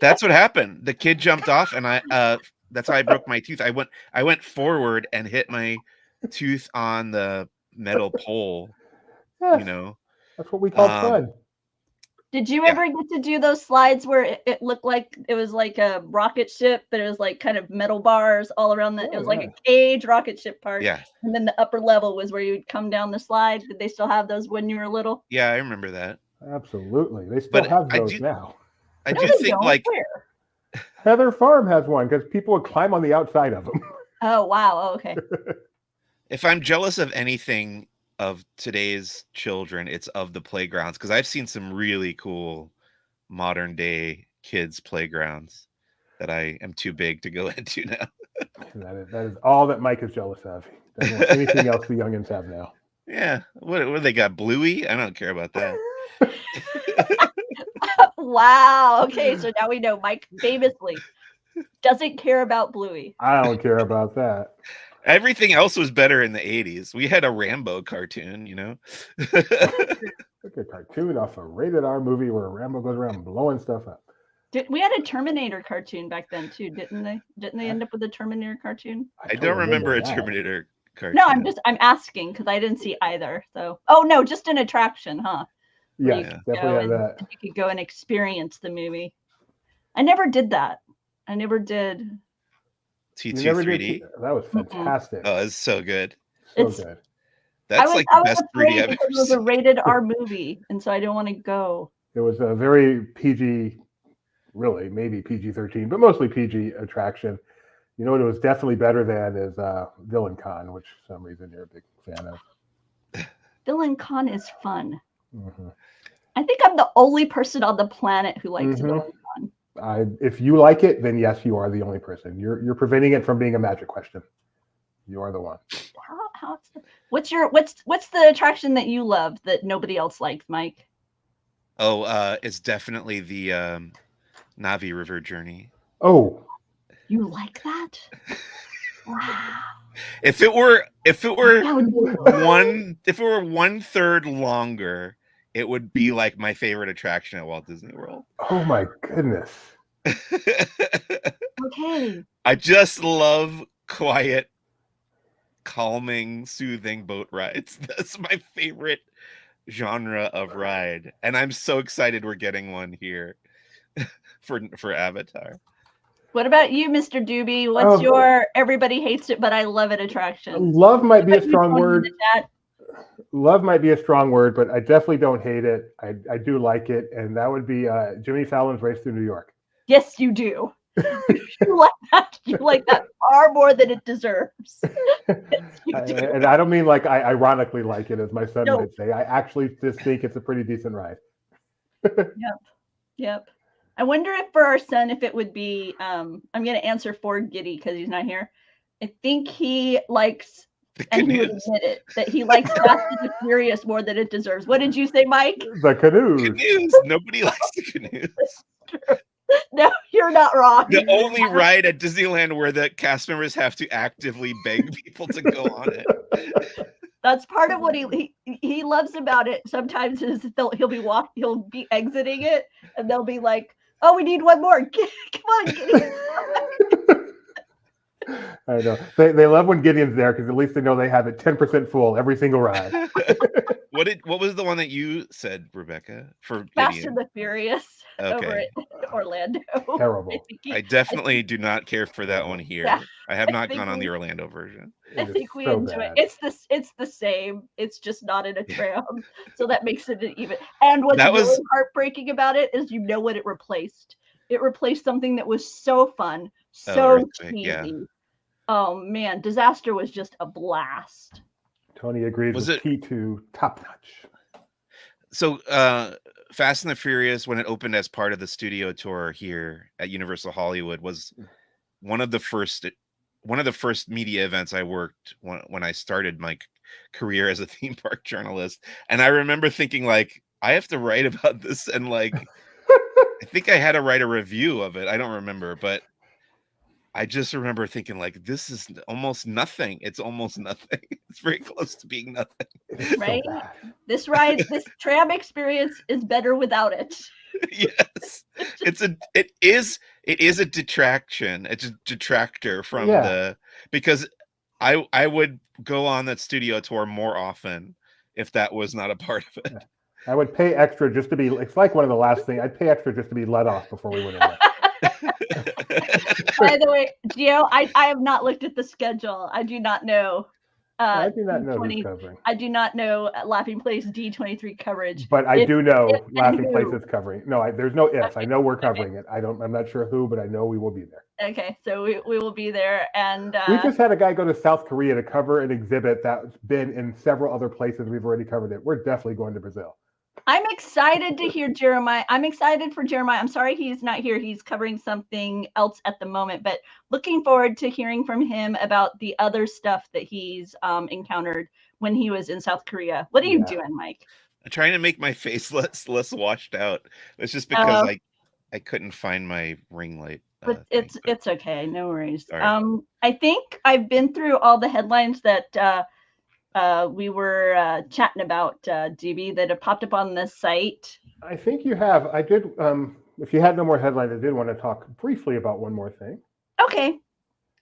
That's what happened. The kid jumped off, and that's how I broke my tooth. I went forward and hit my tooth on the metal pole. Yes. That's what we call fun. Did you ever get to do those slides where it looked like it was like a rocket ship, but it was like kind of metal bars all around it was like a cage rocket ship part. Yeah. And then the upper level was where you would come down the slide. Did they still have those when you were little? Yeah, I remember that. Absolutely. They still have those now. I do think like Heather Farm has one because people would climb on the outside of them. Oh, wow. Oh, okay. If I'm jealous of anything of today's children, it's of the playgrounds, because I've seen some really cool modern day kids playgrounds that I am too big to go into now. That is all that Mike is jealous of. He doesn't want anything else the youngins have now. Yeah. What they got? Bluey? I don't care about that. Wow. Okay, so now we know Mike famously doesn't care about Bluey. I don't care about that. Everything else was better in the 80s. We had a Rambo cartoon, Like a cartoon off a rated R movie where Rambo goes around blowing stuff up. We had a Terminator cartoon back then too, didn't they? Didn't they end up with a Terminator cartoon? I don't remember a Terminator cartoon. No, I'm asking because I didn't see either. So, oh no, just an attraction, huh? Yeah, definitely have that. You could go and experience the movie. I never did that. I never did. T2 3D. That was fantastic. Oh, it's so good. So good. That's like the best 3D I've ever seen. It was a rated R movie, and so I didn't want to go. It was a very PG, really, maybe PG-13, but mostly PG attraction. You know what it was definitely better than is Villain Con, which for some reason you're a big fan of. Villain Con is fun. Mm-hmm. I think I'm the only person on the planet who likes Villain Con. If you like it, then yes, you are the only person. You're preventing it from being a magic question. You are the one. What's the attraction that you love that nobody else likes, Mike? Oh, it's definitely the Navi River Journey. Oh, you like that? Wow. If it were 1/3 longer, it would be like my favorite attraction at Walt Disney World. Oh my goodness. Okay. I just love quiet, calming, soothing boat rides. That's my favorite genre of ride. And I'm so excited we're getting one here for Avatar. What about you, Mr. Doobie? What's your everybody hates it, but I love it attraction? Love might be a strong word. Love might be a strong word, but I definitely don't hate it. I do like it, and that would be Jimmy Fallon's Race Through New York. Yes, you do. You like that far more than it deserves. You do. And I don't mean like I ironically like it, as my son No. might say. I actually just think it's a pretty decent ride. Yep. I wonder if for our son, if it would be, I'm going to answer for Giddy because he's not here. I think he likes, and he would admit it, that he likes Fast and the Furious more than it deserves. What did you say, Mike? The canoes. Nobody likes the canoes. No, you're not wrong. The only ride at Disneyland where the cast members have to actively beg people to go on it. That's part of what he loves about it. Sometimes is he'll be exiting it, and they'll be like, "Oh, we need one more. Come on, Gideon." I know they love when Gideon's there because at least they know they have it 10% full every single ride. What was the one that you said, Rebecca? For Fast Gideon? and the Furious over Okay. at Orlando. Terrible. I definitely do not care for that one here. Yeah, I have not think gone on the we- Orlando version. I think we so enjoy bad. it. It's the same. It's just not in a tram, so that makes it even. And what's That was- really heartbreaking about it is what it replaced. It replaced something that was so fun, so Earthquake, cheesy. yeah. Oh man, Disaster was just a blast. Tony agrees Was with it- T2 top notch. So Fast and the Furious, when it opened as part of the studio tour here at Universal Hollywood, was one of the first media events I worked when I started my career as a theme park journalist. And I remember thinking, like, I have to write about this, and like I think I had to write a review of it. I don't remember, but I just remember thinking, like, this is almost nothing. It's almost nothing. It's very close to being nothing. It's Right? so bad. This tram experience is better without it. Yes, it is a detraction. It's a detractor from because I would go on that studio tour more often if that was not a part of it. I would pay extra just to be. It's like one of the last things. I'd pay extra just to be let off before we went in there. By the way, Gio, I have not looked at the schedule. I do not know. I do not know who's covering. I do not know Laughing Place D23 coverage. But I do know if and Laughing Place who. is covering. No, there's no ifs. I know we're covering it. I'm not sure who, but I know we will be there. Okay, so we will be there, and We just had a guy go to South Korea to cover an exhibit that's been in several other places. We've already covered it. We're definitely going to Brazil. I'm excited to hear Jeremiah. I'm excited for Jeremiah. I'm sorry he's not here. He's covering something else at the moment, but looking forward to hearing from him about the other stuff that he's encountered when he was in South Korea. What are you doing, Mike? I'm trying to make my face less washed out. It's just because I couldn't find my ring light. But it's okay. No worries. Sorry. I think I've been through all the headlines that we were chatting about, DB, that have popped up on the site. I think you have. I did. If you had no more headlines, I did want to talk briefly about one more thing. Okay.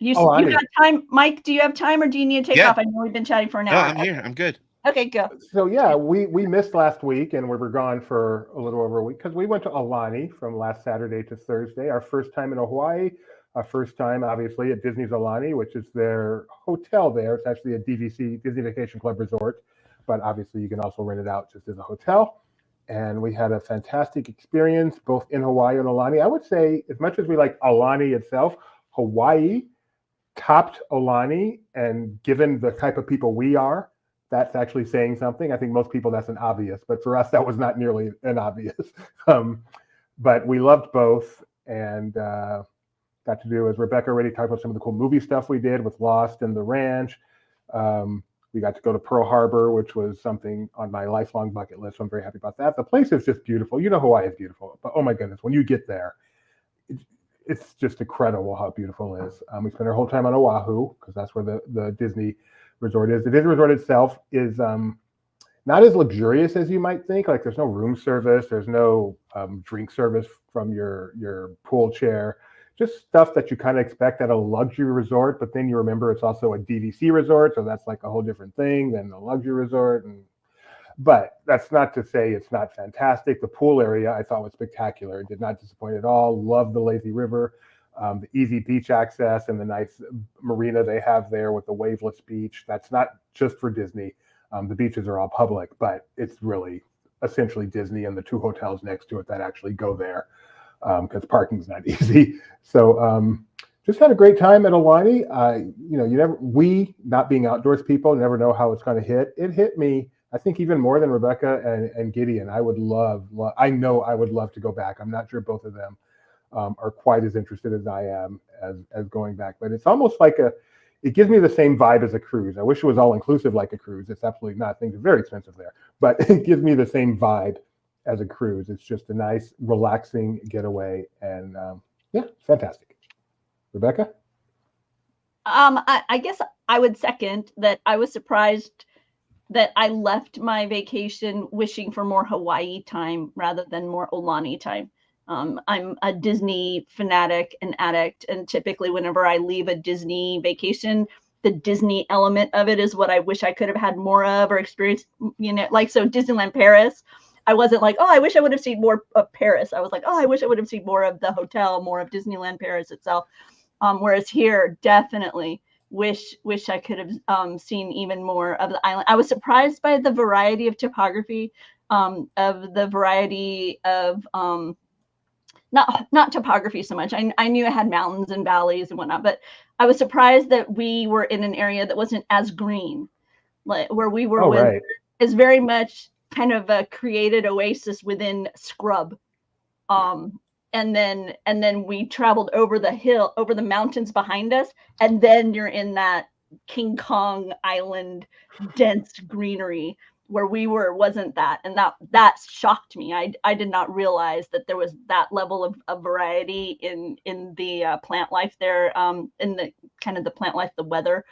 You Alani. got time, Mike? Do you have time, or do you need to take off? I know we've been chatting for an No, hour. I'm here. I'm good. Okay, go. So yeah, we missed last week, and we were gone for a little over a week because we went to Alani from last Saturday to Thursday. Our first time in Hawaii. Our first time, obviously, at Disney's Alani, which is their hotel there. It's actually a Disney Vacation Club resort, but obviously you can also rent it out just as a hotel. And we had a fantastic experience both in Hawaii and Alani. I would say, as much as we like Alani itself, Hawaii topped Alani, and given the type of people we are, that's actually saying something. I think most people that's an obvious, but for us that was not nearly an obvious. But we loved both, and got to do, as Rebecca already talked about, some of the cool movie stuff we did with Lost and The Ranch. We got to go to Pearl Harbor, which was something on my lifelong bucket list. So I'm very happy about that. The place is just beautiful. You know, Hawaii is beautiful, but oh my goodness, when you get there, it's just incredible how beautiful it is. We spent our whole time on Oahu because that's where the Disney resort is. The Disney resort itself is not as luxurious as you might think. Like, there's no room service, there's no drink service from your pool chair. Just stuff that you kind of expect at a luxury resort, but then you remember it's also a DVC resort, so that's like a whole different thing than a luxury resort. But that's not to say it's not fantastic. The pool area I thought was spectacular. It did not disappoint at all. Loved the lazy river, the easy beach access, and the nice marina they have there with the waveless beach. That's not just for Disney. The beaches are all public, but it's really essentially Disney and the two hotels next to it that actually go there. because parking's not easy. So just had a great time at Alani. We not being outdoors people never know how it's going to hit. It hit me, I think, even more than Rebecca and Gideon. I would love to go back. I'm not sure both of them are quite as interested as I am as going back, but it's almost like it gives me the same vibe as a cruise. I wish it was all inclusive like a cruise. It's absolutely not. Things are very expensive there, but it gives me the same vibe as a cruise. It's just a nice, relaxing getaway, and fantastic. Rebecca? I guess I would second that. I was surprised that I left my vacation wishing for more Hawaii time rather than more Alani time. I'm a Disney fanatic and addict, and typically whenever I leave a Disney vacation, the Disney element of it is what I wish I could have had more of or experienced, like, so Disneyland Paris, I wasn't like, oh, I wish I would have seen more of Paris. I was like, oh, I wish I would have seen more of the hotel, more of Disneyland Paris itself. Whereas here, definitely wish I could have seen even more of the island. I was surprised by the variety of topography, of the variety of not topography so much. I knew it had mountains and valleys and whatnot, but I was surprised that we were in an area that wasn't as green, like where we were is very much kind of a created oasis within scrub. And then we traveled over the hill, over the mountains behind us, and then you're in that King Kong Island dense greenery. Where we were wasn't that, and that shocked me. I did not realize that there was that level of variety in the plant life there, in the kind of the plant life, the weather.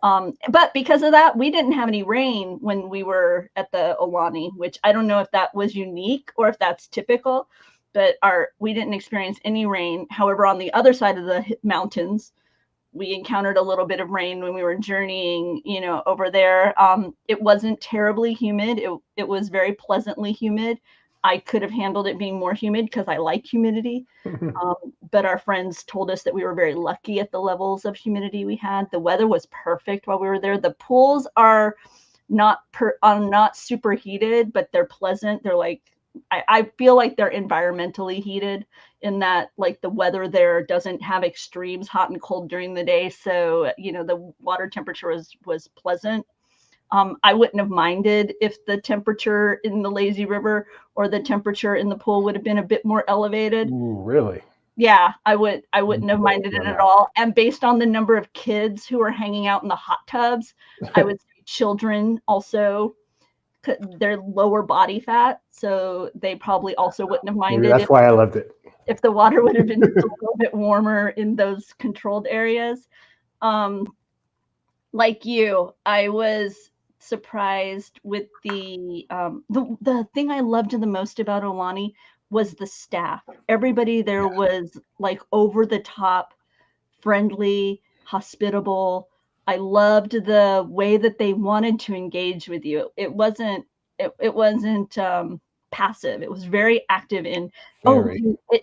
But because of that, we didn't have any rain when we were at the Alani, which I don't know if that was unique or if that's typical, but we didn't experience any rain. However, on the other side of the mountains, we encountered a little bit of rain when we were journeying, over there. It wasn't terribly humid. It was very pleasantly humid. I could have handled it being more humid because I like humidity. But our friends told us that we were very lucky at the levels of humidity we had. The weather was perfect while we were there. The pools are not super heated, but they're pleasant. They're like, I feel like they're environmentally heated in that, like, the weather there doesn't have extremes, hot and cold during the day. So, the water temperature was pleasant. I wouldn't have minded if the temperature in the lazy river or the temperature in the pool would have been a bit more elevated. Ooh, really? Yeah, I wouldn't have minded it at all. And based on the number of kids who are hanging out in the hot tubs, I would say children also, they're lower body fat, so they probably also wouldn't have minded. Maybe that's why I loved it. If the water would have been a little bit warmer in those controlled areas. Like you, I was surprised with the thing I loved the most about Alani was the staff. Everybody there was like over the top, friendly, hospitable. I loved the way that they wanted to engage with you. It wasn't passive. It was very active in,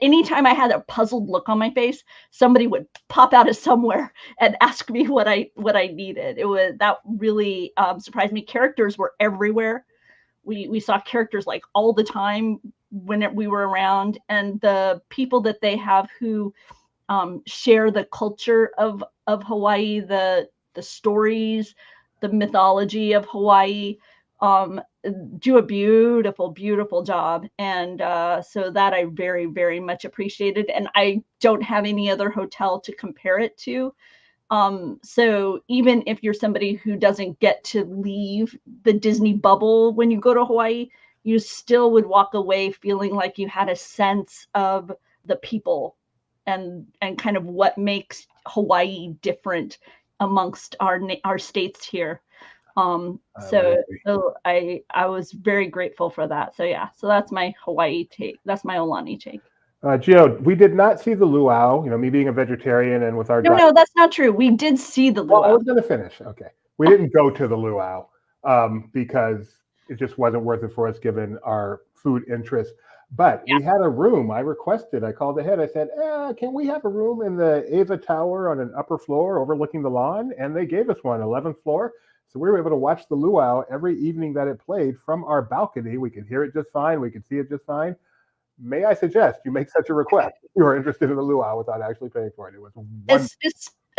anytime I had a puzzled look on my face, somebody would pop out of somewhere and ask me what I needed. That really surprised me. Characters were everywhere. We saw characters like all the time when we were around, and the people that they have who share the culture of Hawaii, the stories, the mythology of Hawaii, do a beautiful job. And so that I very, very much appreciated. And I don't have any other hotel to compare it to. So even if you're somebody who doesn't get to leave the Disney bubble when you go to Hawaii, you still would walk away feeling like you had a sense of the people and kind of what makes Hawaii different amongst our states here. So I was very grateful for that. So yeah, so that's my Hawaii take. That's my Alani take. Gio, we did not see the luau. Me being a vegetarian and with our no, that's not true. We did see the luau. Well, I was going to finish. Okay, we didn't go to the luau because it just wasn't worth it for us given our food interests. But we had a room. I called ahead. I said, can we have a room in the Ava Tower on an upper floor overlooking the lawn? And they gave us one, 11th floor. So we were able to watch the luau every evening that it played from our balcony. We could hear it just fine. We could see it just fine. may I suggest you make such a request if you are interested in the luau without actually paying for it. It was wonderful.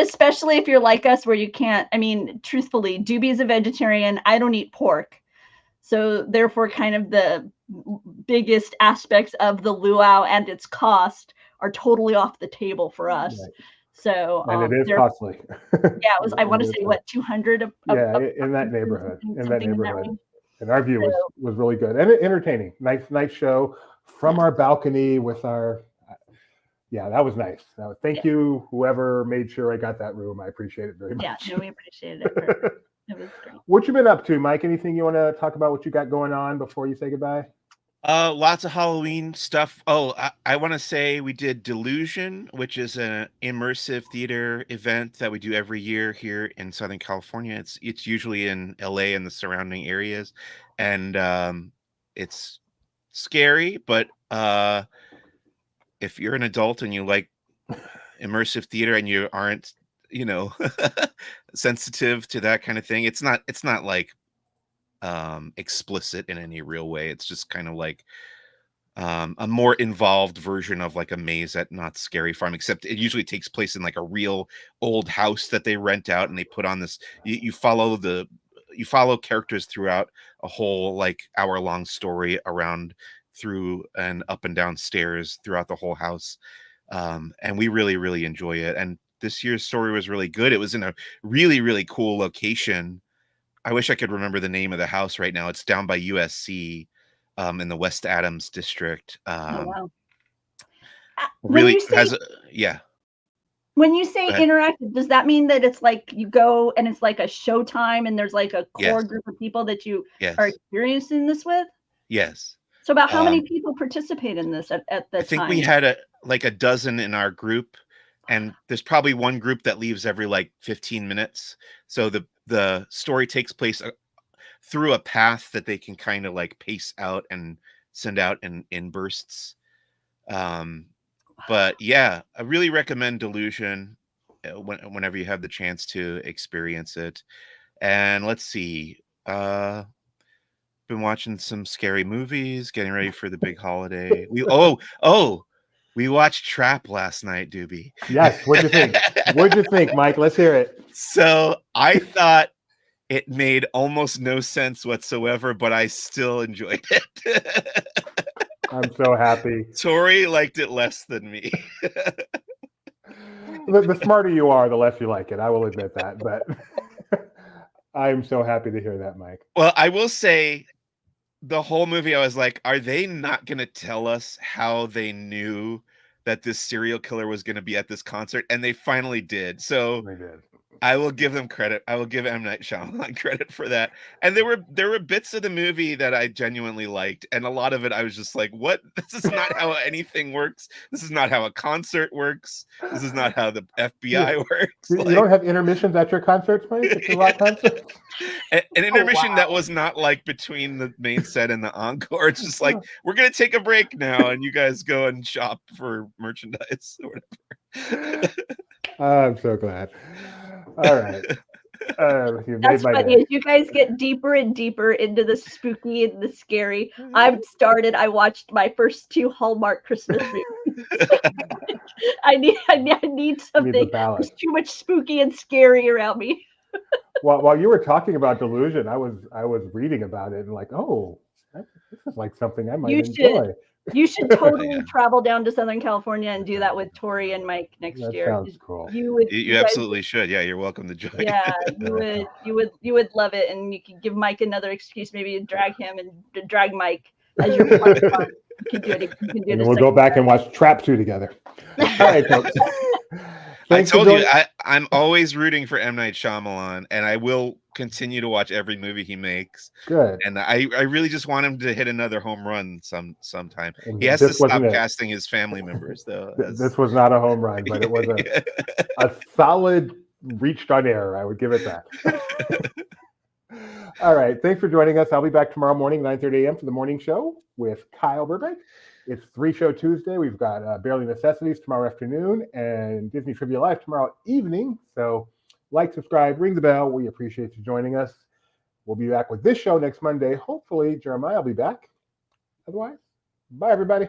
Especially if you're like us, where you can't. I mean, truthfully, Doobie is a vegetarian. I don't eat pork, so therefore, kind of the biggest aspects of the luau and its cost are totally off the table for us. Right. So And it is costly. Yeah, it was. I want to say what 200. In that neighborhood. And our view was really good and entertaining. Nice show from our balcony with our. Yeah, that was nice. Thank you, whoever made sure I got that room. I appreciate it very much. Yeah, no, we appreciated it. It was great. What you been up to, Mike? Anything you want to talk about? What you got going on before you say goodbye? Lots of Halloween stuff. Oh, I want to say we did Delusion, which is an immersive theater event that we do every year here in Southern California. It's usually in LA and the surrounding areas, and it's scary, but if you're an adult and you like immersive theater and you aren't, sensitive to that kind of thing, it's not like explicit in any real way. It's just kind of like a more involved version of like a Maze at Not Scary Farm, except it usually takes place in like a real old house that they rent out, and they put on this. You follow characters throughout a whole like hour-long story around through and up and down stairs throughout the whole house, and we really enjoy it. And this year's story was really good. It was in a really cool location. I wish I could remember the name of the house right now. It's down by USC, in the West Adams district. Wow. Really When you say interactive, does that mean that it's like you go and it's like a showtime and there's like a core group of people that you are experiencing this with? Yes. So about how many people participate in this at the time? I think we had a dozen in our group, and there's probably one group that leaves every like 15 minutes. So the story takes place through a path that they can kind of like pace out and send out in bursts. But yeah, I really recommend Delusion whenever you have the chance to experience it. And let's see, been watching some scary movies, getting ready for the big holiday. We watched Trap last night, Doobie. Yes. What'd you think? What'd you think, Mike? Let's hear it. So I thought it made almost no sense whatsoever, but I still enjoyed it. I'm so happy. Tori liked it less than me. The smarter you are, the less you like it. I will admit that, but I'm so happy to hear that, Mike. Well, I will say the whole movie, I was like, are they not going to tell us how they knew that this serial killer was going to be at this concert? And they finally did. So they did. I will give them credit. I will give M. Night Shyamalan credit for that. And there were bits of the movie that I genuinely liked, and a lot of it I was just like, "What? This is not how anything works. This is not how a concert works. This is not how the FBI works." You don't have intermissions at your concerts, Mike? It's a rock concert. An intermission that was not like between the main set and the encore. It's just like, we're gonna take a break now, and you guys go and shop for merchandise or whatever. I'm so glad. All right. That's funny. As you guys get deeper and deeper into the spooky and the scary, I watched my first 2 Hallmark Christmas movies. I need something. There's too much spooky and scary around me. While you were talking about Delusion, I was reading about it and like, oh, this is like something I might enjoy. You should totally travel down to Southern California and do that with Tori and Mike next year. That sounds cool. You absolutely should. Yeah, you're welcome to join. Yeah, you would love it, and you can give Mike another excuse, maybe drag him and drag Mike as your fun. You can do it. And we'll go back and watch Trap 2 together. All right, folks. I told you, I'm always rooting for M. Night Shyamalan, and I will continue to watch every movie he makes. Good. And I really just want him to hit another home run sometime. He has to stop casting his family members, though. This was not a home run, but it was a solid reached on air. I would give it that. All right. Thanks for joining us. I'll be back tomorrow morning, 9:30 a.m. for the morning show with Kyle Burbank. It's 3-show Tuesday. We've got Barely Necessities tomorrow afternoon and Disney Trivia Live tomorrow evening. So like, subscribe, ring the bell. We appreciate you joining us. We'll be back with this show next Monday. Hopefully, Jeremiah will be back. Otherwise, bye, everybody.